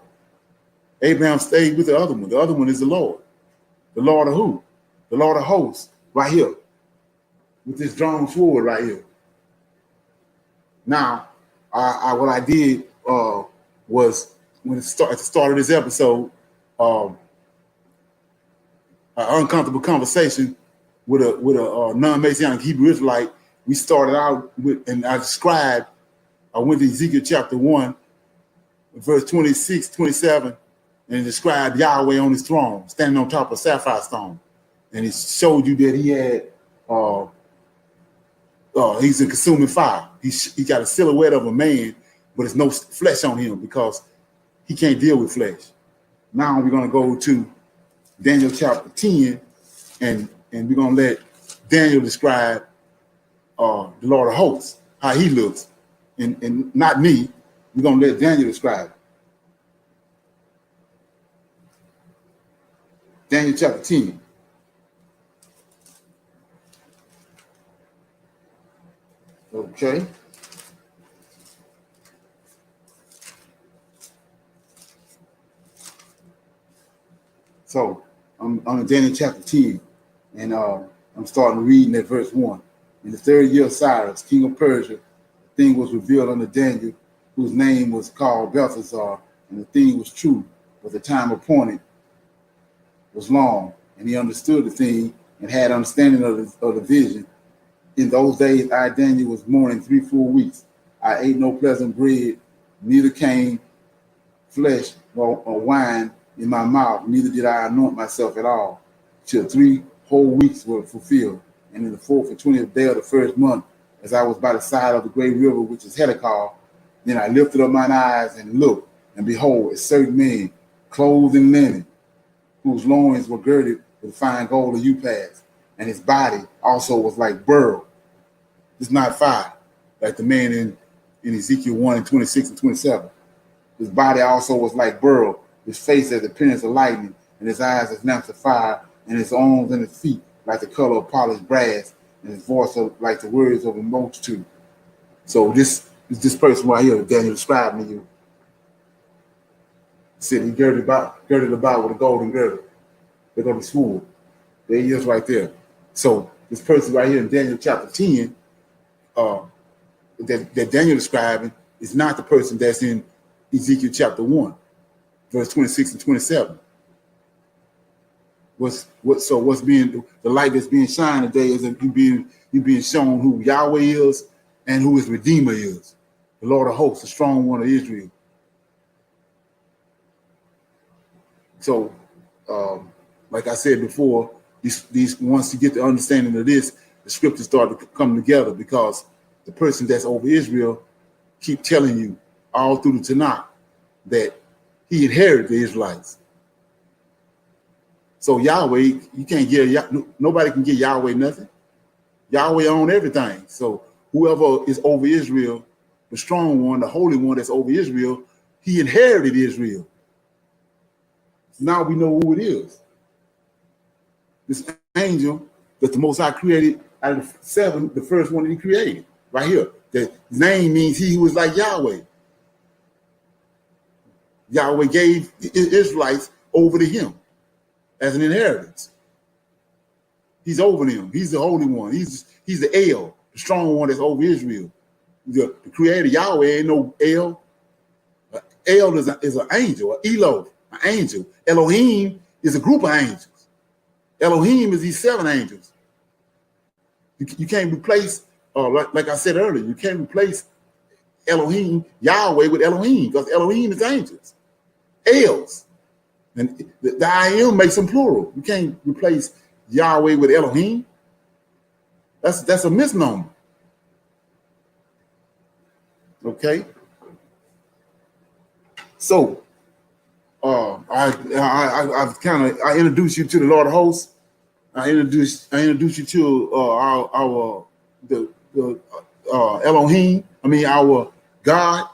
Abraham stayed with the other one. The other one is the Lord. The Lord of who? The Lord of hosts, right here, with this drawn sword right here. Now, what I did was, at the start of this episode, an uncomfortable conversation with a non-Messianic Hebrew Israelite. We started out with, and I went to Ezekiel chapter 1, verse 26, 27, and it described Yahweh on his throne, standing on top of sapphire stone. And it showed you that he had, he's a consuming fire. He got a silhouette of a man, but there's no flesh on him because he can't deal with flesh. Now we're going to go to Daniel chapter 10, and we're going to let Daniel describe the Lord of hosts, how he looks, and not me. We're going to let Daniel describe it. Daniel chapter 10. Okay. So I'm in Daniel chapter 10, and I'm starting reading at verse 1. In the third year of Cyrus, king of Persia, the thing was revealed unto Daniel, whose name was called Belteshazzar, and the thing was true, but the time appointed was long, and he understood the thing and had understanding of the vision. In those days, I, Daniel, was mourning 3 full weeks. I ate no pleasant bread, neither came flesh or wine in my mouth, neither did I anoint myself at all, till 3 whole weeks were fulfilled. And in the 4th and 20th day of the first month, as I was by the side of the great river, which is Helical, then I lifted up mine eyes and looked, and behold, a certain man, clothed in linen, whose loins were girded with fine gold of Upas, and his body also was like beryl. It's not fire, like the man in Ezekiel 1 and 26 and 27. His body also was like beryl, his face as the appearance of lightning, and his eyes as lamps of fire, and his arms and his feet like the color of polished brass, and his voice like the words of a multitude. So this person right here, Daniel described to you, sitting girded about with a golden girdle. They're going to be sword. There he is right there. So this person right here in Daniel chapter 10, that Daniel describing is not the person that's in Ezekiel chapter 1, verse 26 and 27. What's being the light that's being shined today is that you being shown who Yahweh is and who his Redeemer is, the Lord of hosts, the strong one of Israel. So, like I said before, these once you get the understanding of this, the scriptures start to come together, because the person that's over Israel keep telling you all through the Tanakh that he inherited the Israelites. So Yahweh, you can't give, nobody can give Yahweh nothing. Yahweh owns everything. So whoever is over Israel, the strong one, the holy one that's over Israel, he inherited Israel. Now we know who it is. This angel that the Most High created out of the 7, the first one that he created, right here. The name means he who is like Yahweh. Yahweh gave the Israelites over to him as an inheritance. He's over them. He's the holy one. He's the El, the strong one that's over Israel. The creator Yahweh ain't no El. El is an angel, an Elo, an angel. Elohim is a group of angels. Elohim is these 7 angels. You can't replace, like I said earlier, you can't replace Elohim, Yahweh, with Elohim, because Elohim is angels, Els. And the I am makes them plural. You can't replace Yahweh with Elohim. That's a misnomer. Okay. So I introduced you to the Lord of hosts. I introduced you to our Elohim. I mean our God,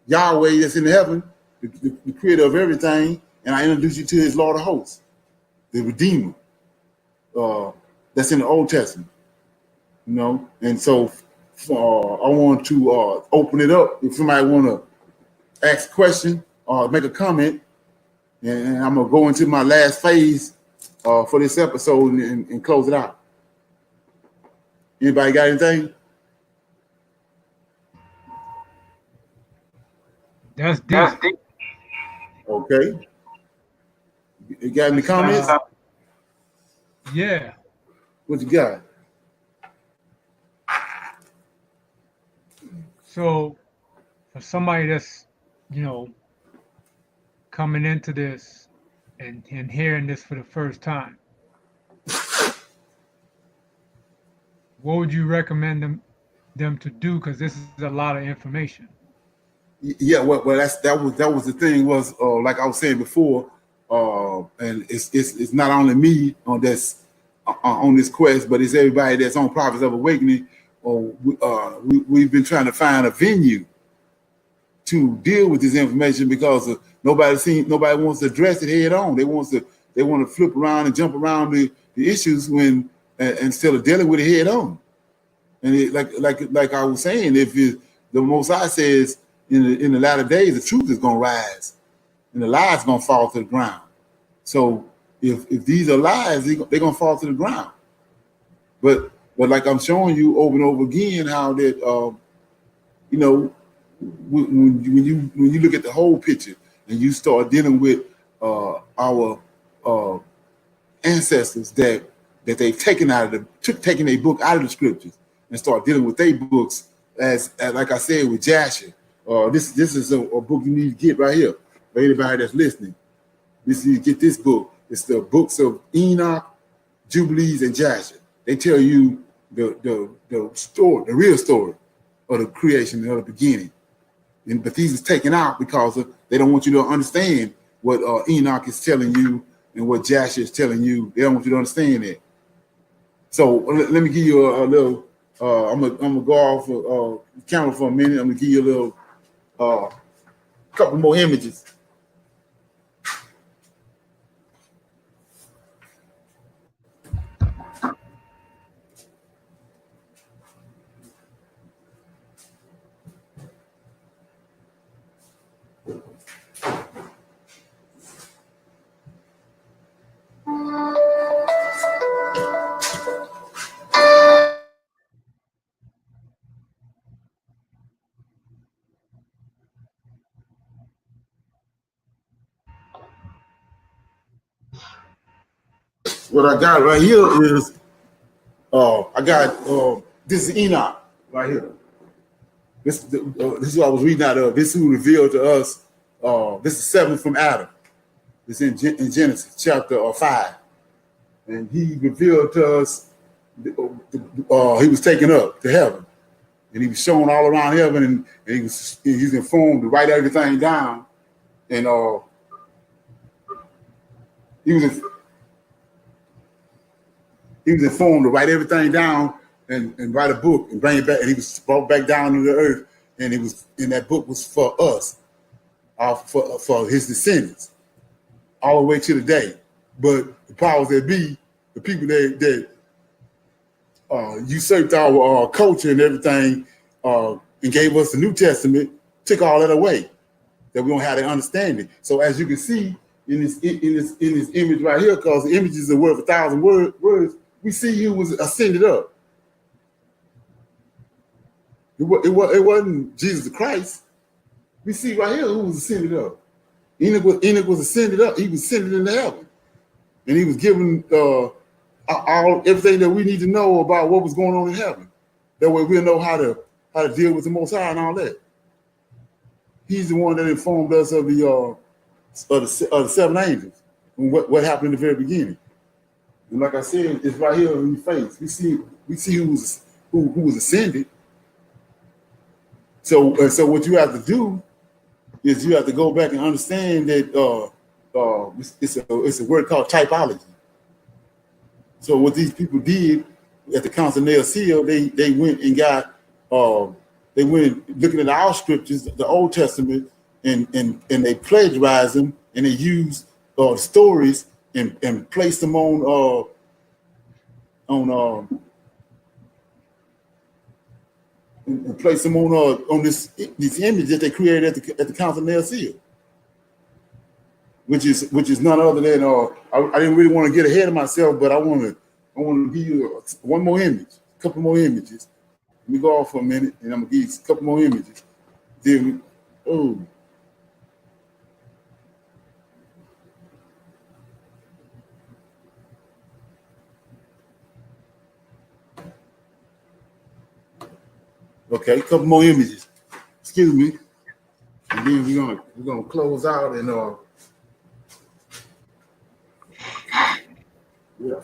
Yahweh that's in heaven, the creator of everything. And I introduced you to his Lord of hosts, the Redeemer, that's in the Old Testament. You know, and so I want to open it up. If somebody want to ask a question or make a comment, and I'm gonna go into my last phase for this episode and close it out. Anybody got anything?
That's deep.
Okay. You got any comments?
Yeah.
What you got?
So for somebody that's, coming into this and hearing this for the first time, what would you recommend them to do? Because this is a lot of information.
Yeah, well, that was the thing was like I was saying before, and it's not only me on this on this quest, but it's everybody that's on Prophets of Awakening. We've been trying to find a venue to deal with this information because nobody wants to address it head on. They want to flip around and jump around the issues when instead of dealing with it head on. And like I was saying, the Most High says in the latter days the truth is gonna rise and the lies gonna fall to the ground. So if these are lies, they're gonna fall to the ground. But like I'm showing you over and over again how that when you look at the whole picture and you start dealing with our ancestors that they've taken taking a book out of the scriptures and start dealing with their books as like I said with Jasher. This is a book you need to get right here for anybody that's listening. You get this book. It's the books of Enoch, Jubilees, and Jasher. They tell you the story, the real story of the creation and of the beginning. But these is taken out because they don't want you to understand what Enoch is telling you and what Jasher is telling you. They don't want you to understand it. So let me give you a little. I'm gonna go off the camera for a minute. I'm gonna give you a little, couple more images. What I got right here is I got this is Enoch right here. This is what I was reading out of. This is who revealed to us. This is 7 from Adam. It's in Genesis chapter 5, and he revealed to us. He was taken up to heaven, and he was shown all around heaven, and he's informed to write everything down, and he was informed to write everything down and write a book and bring it back. And he was brought back down to the earth, and that book was for us, for his descendants, all the way to the day. But the powers that be, the people that usurped our culture and everything, and gave us the New Testament, took all that away, that we don't have the understanding. So as you can see in this image right here, because the images are worth 1,000 words, we see who was ascended up. It wasn't Jesus Christ. We see right here who was ascended up. Enoch was ascended up. He was ascended into heaven, and he was given everything that we need to know about what was going on in heaven. That way we'll know how to deal with the Most High and all that. He's the one that informed us of the 7 angels and what happened in the very beginning. And like I said, it's right here in your face. We see who was ascended. So what you have to do is you have to go back and understand that it's a word called typology. So what these people did at the Council of Nicaea, they went and got they went looking at our scriptures, the Old Testament, and they plagiarized them and they used stories and placed them on this image that they created at the Council of Nicaea, which is none other than I didn't really want to get ahead of myself, but I want to give you one more image, a couple more images. Let me go off for a minute, and I'm gonna give you a couple more images. Okay, a couple more images. Excuse me. And then we're gonna close out and yeah.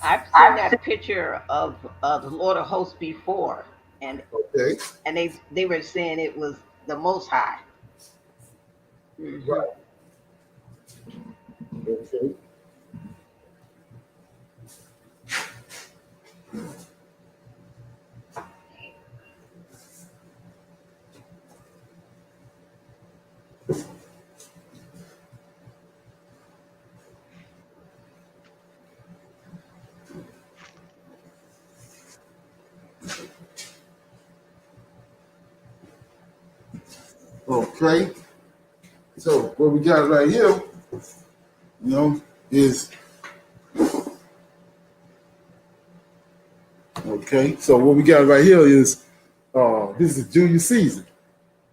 I've seen that picture of the Lord of Hosts before, and
Okay.
they were saying it was the Most High.
Right. Okay. Okay. So what we got right here, is okay. So what we got right here is this is Julius Caesar.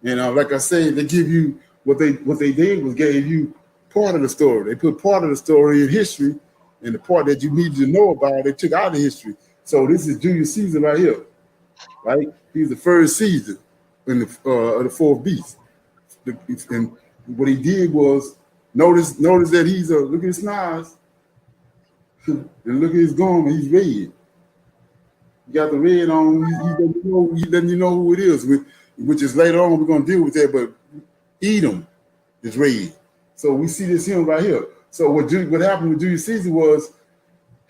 And like I said, they give you what they did was gave you part of the story. They put part of the story in history, and the part that you needed to know about, they took out of history. So this is Julius Caesar right here, right? He's the first Caesar in the fourth beast. And what he did was notice that he's look at his snars and look at his gum, and he's red. He got the red on. He letting you know who it is, which is later on we're gonna deal with that. But Edom is red. So we see this him right here. So what happened with Julius Caesar was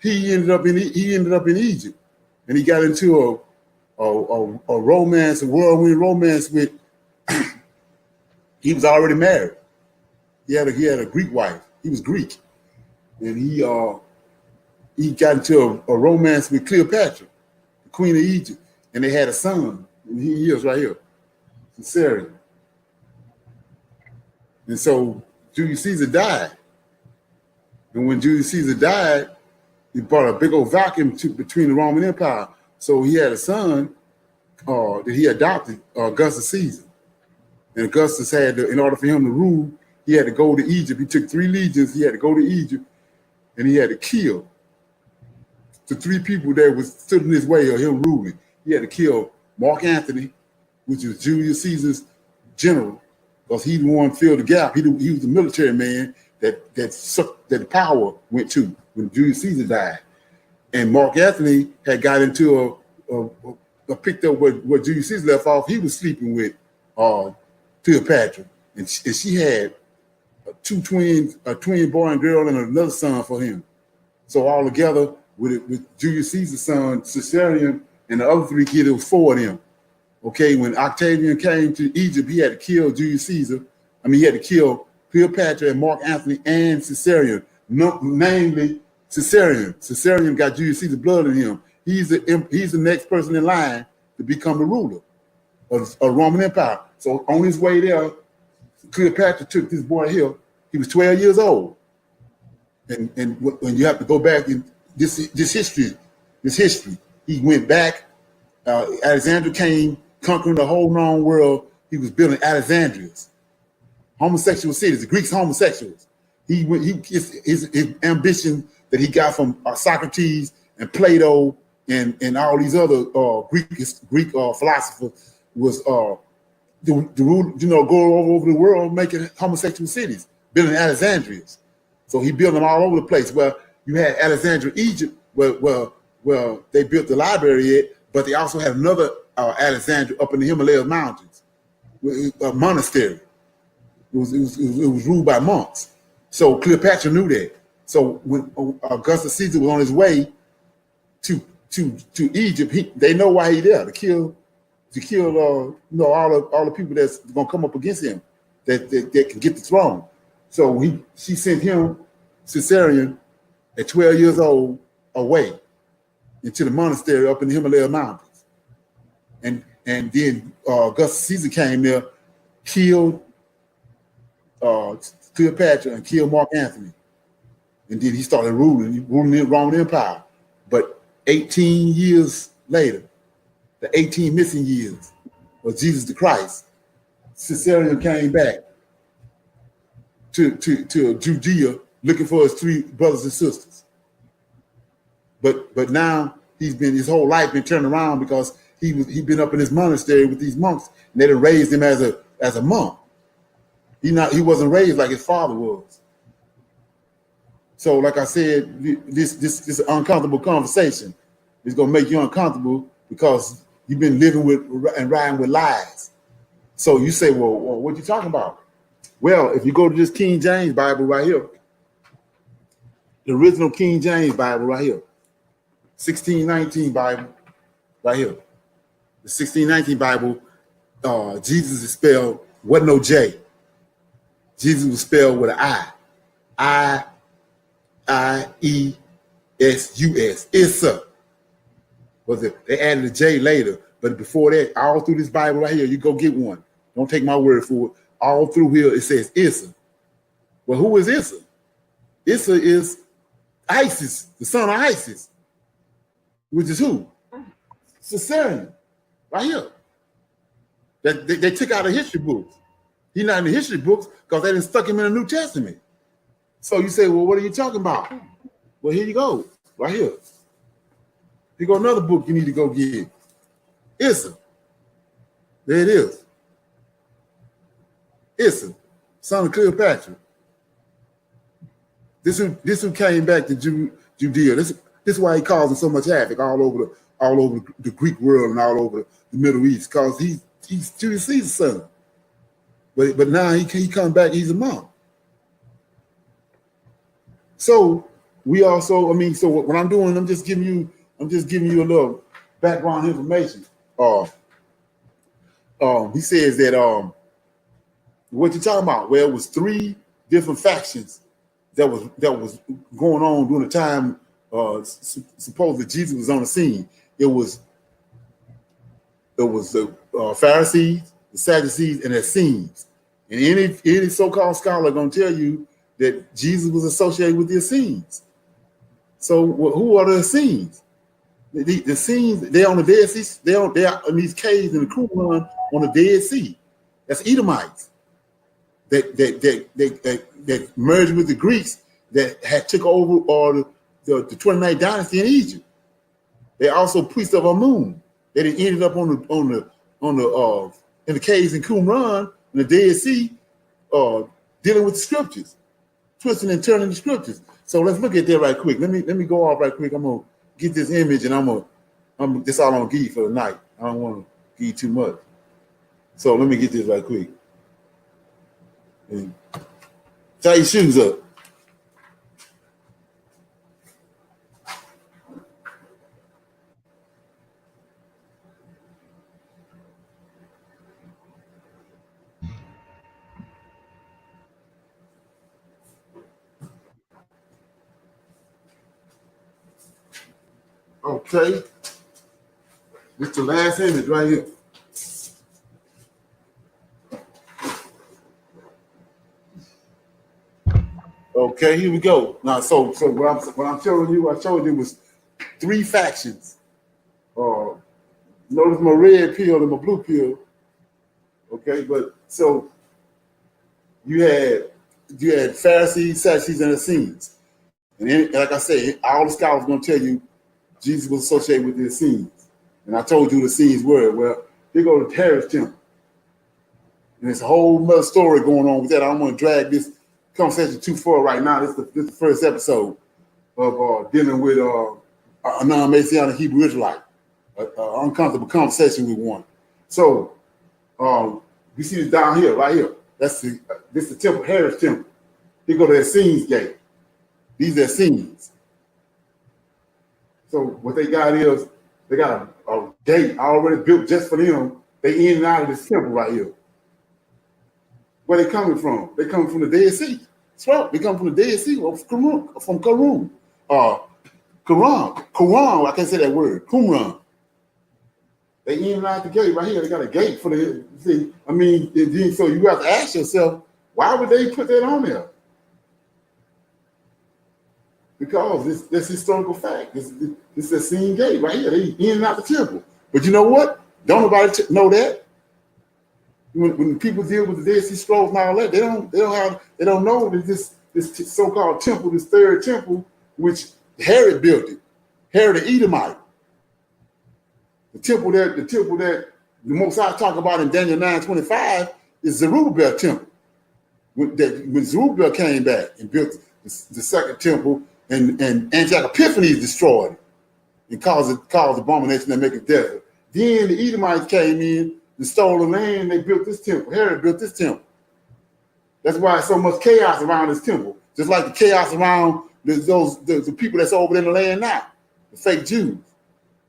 he ended up in Egypt, and he got into a romance, a whirlwind romance with. He was already married. He had a Greek wife. He was Greek, and he got into a romance with Cleopatra, the queen of Egypt, and they had a son. And he is right here, Caesarion. And so Julius Caesar died. And when Julius Caesar died, he brought a big old vacuum between the Roman Empire. So he had a son that he adopted, Augustus Caesar. And Augustus had to, in order for him to rule, he had to go to Egypt. He took 3 legions. He had to go to Egypt, and he had to kill the 3 people that stood in his way of him ruling. He had to kill Mark Antony, which was Julius Caesar's general, because he the one filled the gap. He was the military man that the power went to when Julius Caesar died. And Mark Antony had got into picked up what Julius Caesar left off. He was sleeping with Cleopatra, and she had a twin boy and girl, and another son for him. So all together with Julius Caesar's son Caesarion and the other 3 kids, it was 4 of them. Okay, when Octavian came to Egypt, he had to kill Julius Caesar. He had to kill Cleopatra and Mark Antony and Caesarion, namely Caesarion. Caesarion got Julius Caesar's blood in him. He's the next person in line to become the ruler of Roman Empire. So on his way there, Cleopatra took this boy here. He was 12 years old. And when you have to go back in this history, he went back. Alexander came conquering the whole known world. He was building Alexandrias, homosexual cities, the Greeks homosexuals. His ambition that he got from Socrates and Plato and all these other Greek philosophers was to go over the world making homosexual cities, building Alexandrias. So he built them all over the place. Well, you had Alexandria, Egypt, where they built the library at, but they also had another Alexandria up in the Himalaya mountains, a monastery. It was ruled by monks. So Cleopatra knew that. So when Augustus Caesar was on his way to Egypt, they know why he there to kill all the people that's gonna come up against him that can get the throne. So she sent him, Caesarion, at 12 years old, away into the monastery up in the Himalaya mountains. And then Augustus Caesar came there, killed Cleopatra and killed Mark Antony. And then he started ruling the Roman Empire. But 18 years later, the 18 missing years of Jesus the Christ, Caesarion came back to Judea looking for his 3 brothers and sisters. But now his whole life been turned around because he been up in his monastery with these monks, and they raised him as a monk. He wasn't raised like his father was. So, like I said, this uncomfortable conversation is gonna make you uncomfortable because you've been living with and riding with lies. So you say, well, what you talking about? Well, if you go to this King James Bible right here, the original King James Bible right here, 1619 Bible right here, the 1619 Bible, Jesus is spelled, wasn't no J. Jesus was spelled with an I-E-S-U-S. Issa. Was it? They added a J later, but before that, all through this Bible right here, you go get one. Don't take my word for it. All through here, it says Issa. Well, who is Issa? Issa is Isis, the son of Isis, which is who? Caesarion, right here. That they took out of history books. He's not in the history books because they done stuck him in the New Testament. So you say, well, what are you talking about? Well, here you go, right here. Here go another book you need to go get. Issa. There it is. Issa, son of Cleopatra. This who came back to Judea. This is why he causing so much havoc all over the Greek world and all over the Middle East, because he's Julius Caesar's son. But now he come back, he's a monk. So we also, so what I'm doing, I'm just giving you a little background information. He says that what you talking about? Well, it was 3 different factions that was going on during the time supposedly Jesus was on the scene. It was the Pharisees, the Sadducees, and the Essenes. And any so-called scholar gonna tell you that Jesus was associated with the Essenes. So who are the Essenes? The Essenes, they're on the Dead Sea. They're in these caves in the Qumran on the Dead Sea. That's Edomites. That merged with the Greeks that had took over the 29th dynasty in Egypt. They're also priests of Amun. They ended up in the caves in Qumran in the Dead Sea, dealing with the scriptures, twisting and turning the scriptures. So let's look at that right quick. Let me go off right quick. I'm gonna get this image, and that's all I'm gonna give you for the night. I don't want to give you too much. So let me get this right quick. And tie your shoes up. Okay. This is the last image right here. Okay, here we go. Now, so what I'm showing you, I showed you was 3 factions. Notice my red pill and my blue pill. Okay, but so you had Pharisees, Sadducees, and Essenes. And then, like I said, all the scholars are going to tell you Jesus was associated with the Essenes. And I told you the Essenes were. Well, they go to Herod's temple. And there's a whole other story going on with that. I don't want to drag this conversation too far right now. This is the first episode of dealing with a non-Messianic Hebrew Israelite, an uncomfortable conversation with one. So you see this down here, right here. This is the temple, Herod's temple. They go to the Essenes gate. These are Essenes. So what they got is they got a gate already built just for them. They in and out of this temple right here. Where they coming from? They coming from the Dead Sea. That's right. They come from the Dead Sea, from Qumran. Qumran, I can't say that word. Qumran. They in and out the gate right here. They got a gate for the. See, so you have to ask yourself, why would they put that on there? Because this historical fact. This is a scene gate right here. They in and out the temple. But you know what? Don't nobody know that. When people deal with the Dead Sea Scrolls and all that, they don't know that this so-called temple, this third temple, which Herod built it. Herod the Edomite. The temple that the Most High talk about in Daniel 9:25 is Zerubbabel temple. When Zerubbabel came back and built the second temple, and Antioch Epiphanes destroyed it and caused abomination that make it desert. Then the Edomites came in and stole the land, and they built this temple. Herod built this temple. That's why there's so much chaos around this temple. Just like the chaos around the people that's over in the land now, the fake Jews.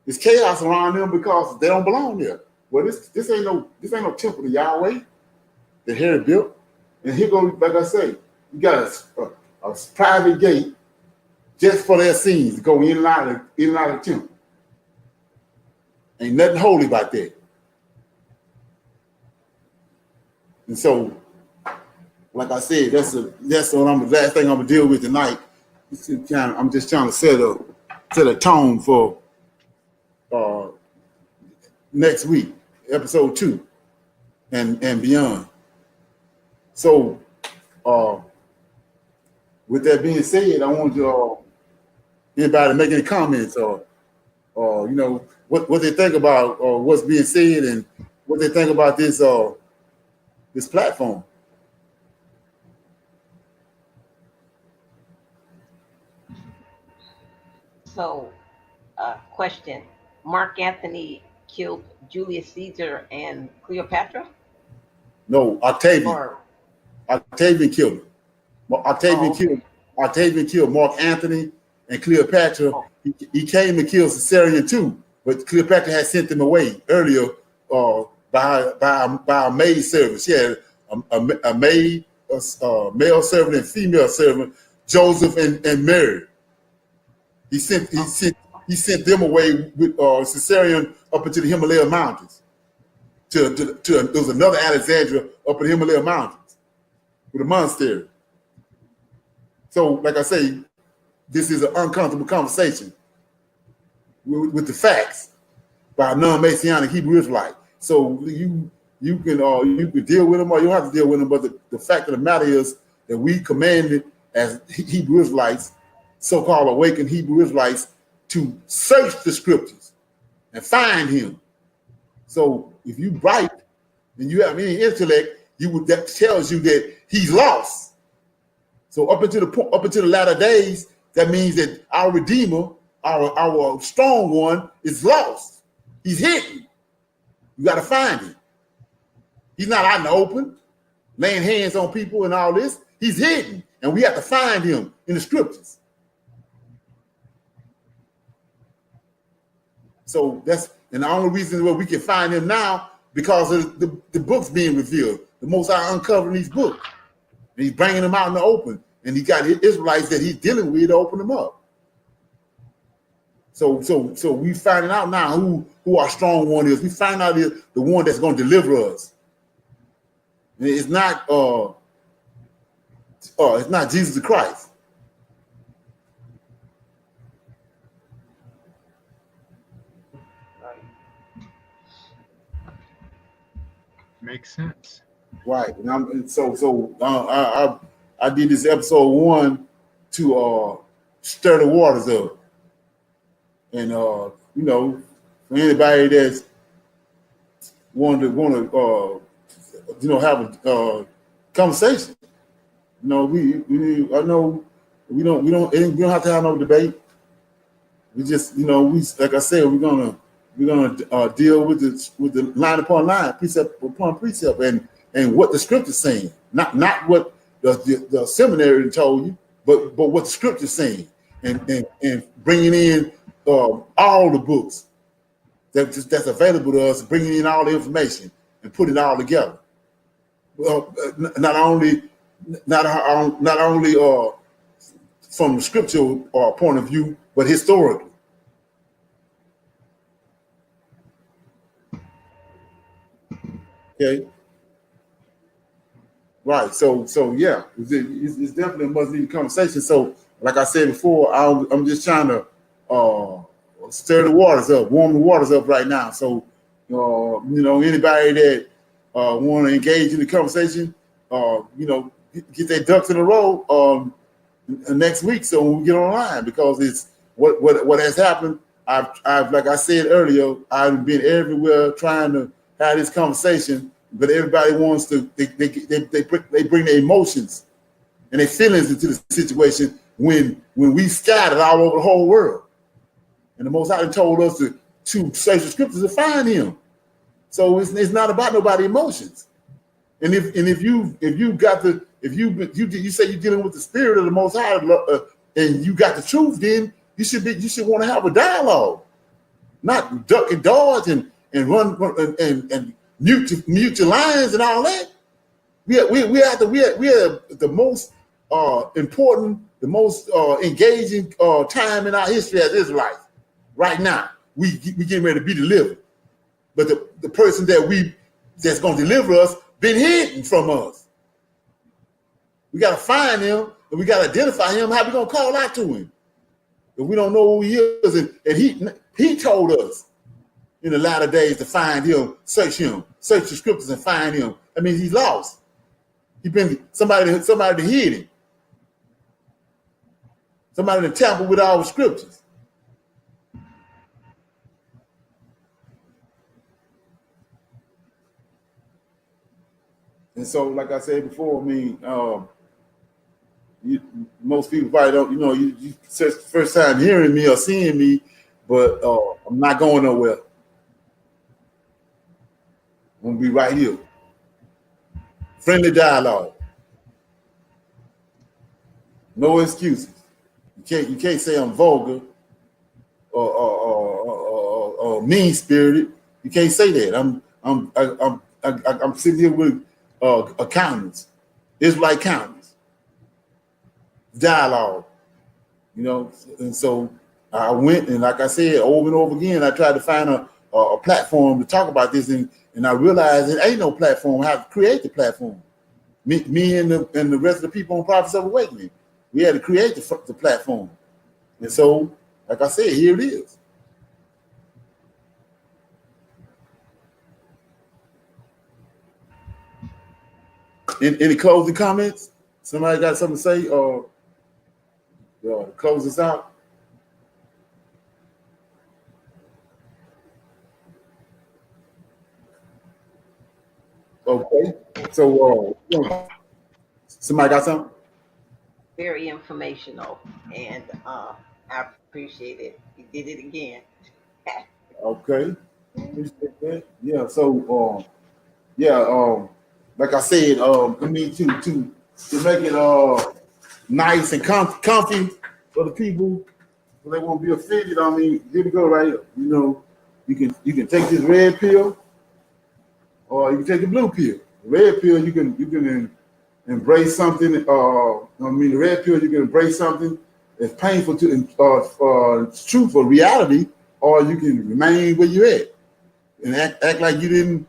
There's chaos around them because they don't belong there. Well, this ain't no temple to Yahweh that Herod built. And here goes, like I say, you got a private gate just for their sins to go in and out of the temple. Ain't nothing holy about that. And so, like I said, that's the last thing I'm gonna deal with tonight. I'm just trying to set a tone for next week, episode 2, and beyond. So, with that being said, I want you anybody to make any comments or what they think about what's being said and what they think about this platform.
So, question: Mark Antony killed Julius Caesar and Cleopatra?
No, Octavian. Octavian killed him. Octavian killed Mark Antony and Cleopatra. Oh. He came and killed Caesarion too, but Cleopatra had sent them away earlier by a maid servant. She had a maid, a male servant and female servant, Joseph and Mary. He sent them away with Caesarion up into the Himalaya mountains. There was another Alexandria up in the Himalaya mountains with a monastery. So, like I say, this is an uncomfortable conversation with the facts by a non-Messianic Hebrew Israelite. So you can deal with them or you don't have to deal with them. But the fact of the matter is that we commanded as Hebrew Israelites, so-called awakened Hebrew Israelites, to search the scriptures and find him. So if you bright and you have any intellect, that tells you that he's lost. So up until the latter days, that means that our Redeemer, our strong one, is lost. He's hidden. You got to find him. He's not out in the open, laying hands on people and all this. He's hidden, and we have to find him in the scriptures. So and the only reason why we can find him now because of the books being revealed. The Most High uncovering these books, and he's bringing them out in the open. And he got Israelites that he's dealing with to open them up. So we finding out now who our strong one is. We find out the one that's going to deliver us. And it's not Jesus Christ.
Makes sense.
Right. And I did this episode 1 to stir the waters up. And for anybody that's want to have a conversation. We don't have to have no debate. We just like I said, we're gonna deal with the line upon line, precept upon precept, and what the scripture's saying, not what the seminary told you, but what the scripture's saying, and bringing in all the books that's available to us, bringing in all the information and put it all together. Not only from the scriptural point of view, but historically. Okay. Right. So yeah, it's definitely a must-need conversation. So, like I said before, I'm just trying to stir the waters up, warm the waters up right now. So, anybody that want to engage in the conversation, get their ducks in a row next week. So when we get online, because what has happened, I've like I said earlier, I've been everywhere trying to have this conversation, but everybody wants to they bring their emotions and their feelings into the situation when we scattered all over the whole world. And the Most High told us to search the scriptures to find him. So it's not about nobody's emotions. And if you say you're dealing with the spirit of the Most High, and you got the truth, then you should want to have a dialogue, not duck and dodge and run and mute your lines and all that. We are the most important, the most engaging time in our history as Israelites. Right now, we getting ready to be delivered, but the person that's going to deliver us been hidden from us. We got to find him and we got to identify him. How we going to call out to him if we don't know who he is? And he told us in the latter days to find him, search the scriptures and find him. I mean, he's lost. He been somebody that hid him. Somebody that tampered with our scriptures. And so, like I said before, I mean, most people probably don't, you first time hearing me or seeing me, but I'm not going nowhere. I'm gonna be right here. Friendly dialogue. No excuses. You can't say I'm vulgar or mean spirited. You can't say that. I'm sitting here with accountants, Israelite accountants, dialogue, and so I went, and like I said, over and over again, I tried to find a platform to talk about this, and I realized there ain't no platform. I have to create the platform. Me and the rest of the people on Prophets of Awakening, we had to create the platform, and so, like I said, here it is. Any closing comments? Somebody got something to say or close us out? Okay. So somebody got something?
Very informational, and I appreciate it. You did it again.
Okay. Appreciate that. Yeah. So like I said, I mean to make it nice and comfy for the people, so they won't be offended. I mean, here we go right here. You can take this red pill, or you can take the blue pill. The red pill, you can embrace something. The red pill, you can embrace something that's painful to truth or reality, or you can remain where you're at and act like you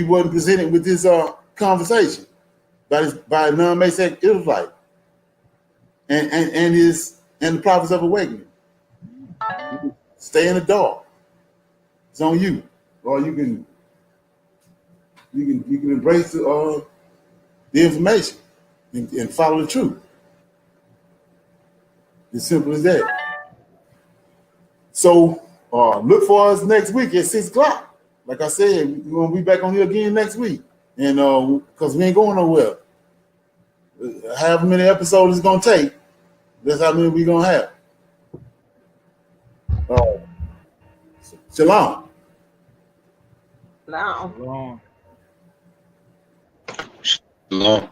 wasn't presented with this conversation by a non-Messianic Israelite and the Prophets of Awakening. Stay in the dark. It's on you, or you can embrace the information and follow the truth. As simple as that. So look for us next week at 6:00. Like I said, we're gonna be back on here again next week, and because we ain't going nowhere. However many episodes it's gonna take, that's how many we're gonna have. Shalom.
Now.
Wrong.
Shalom.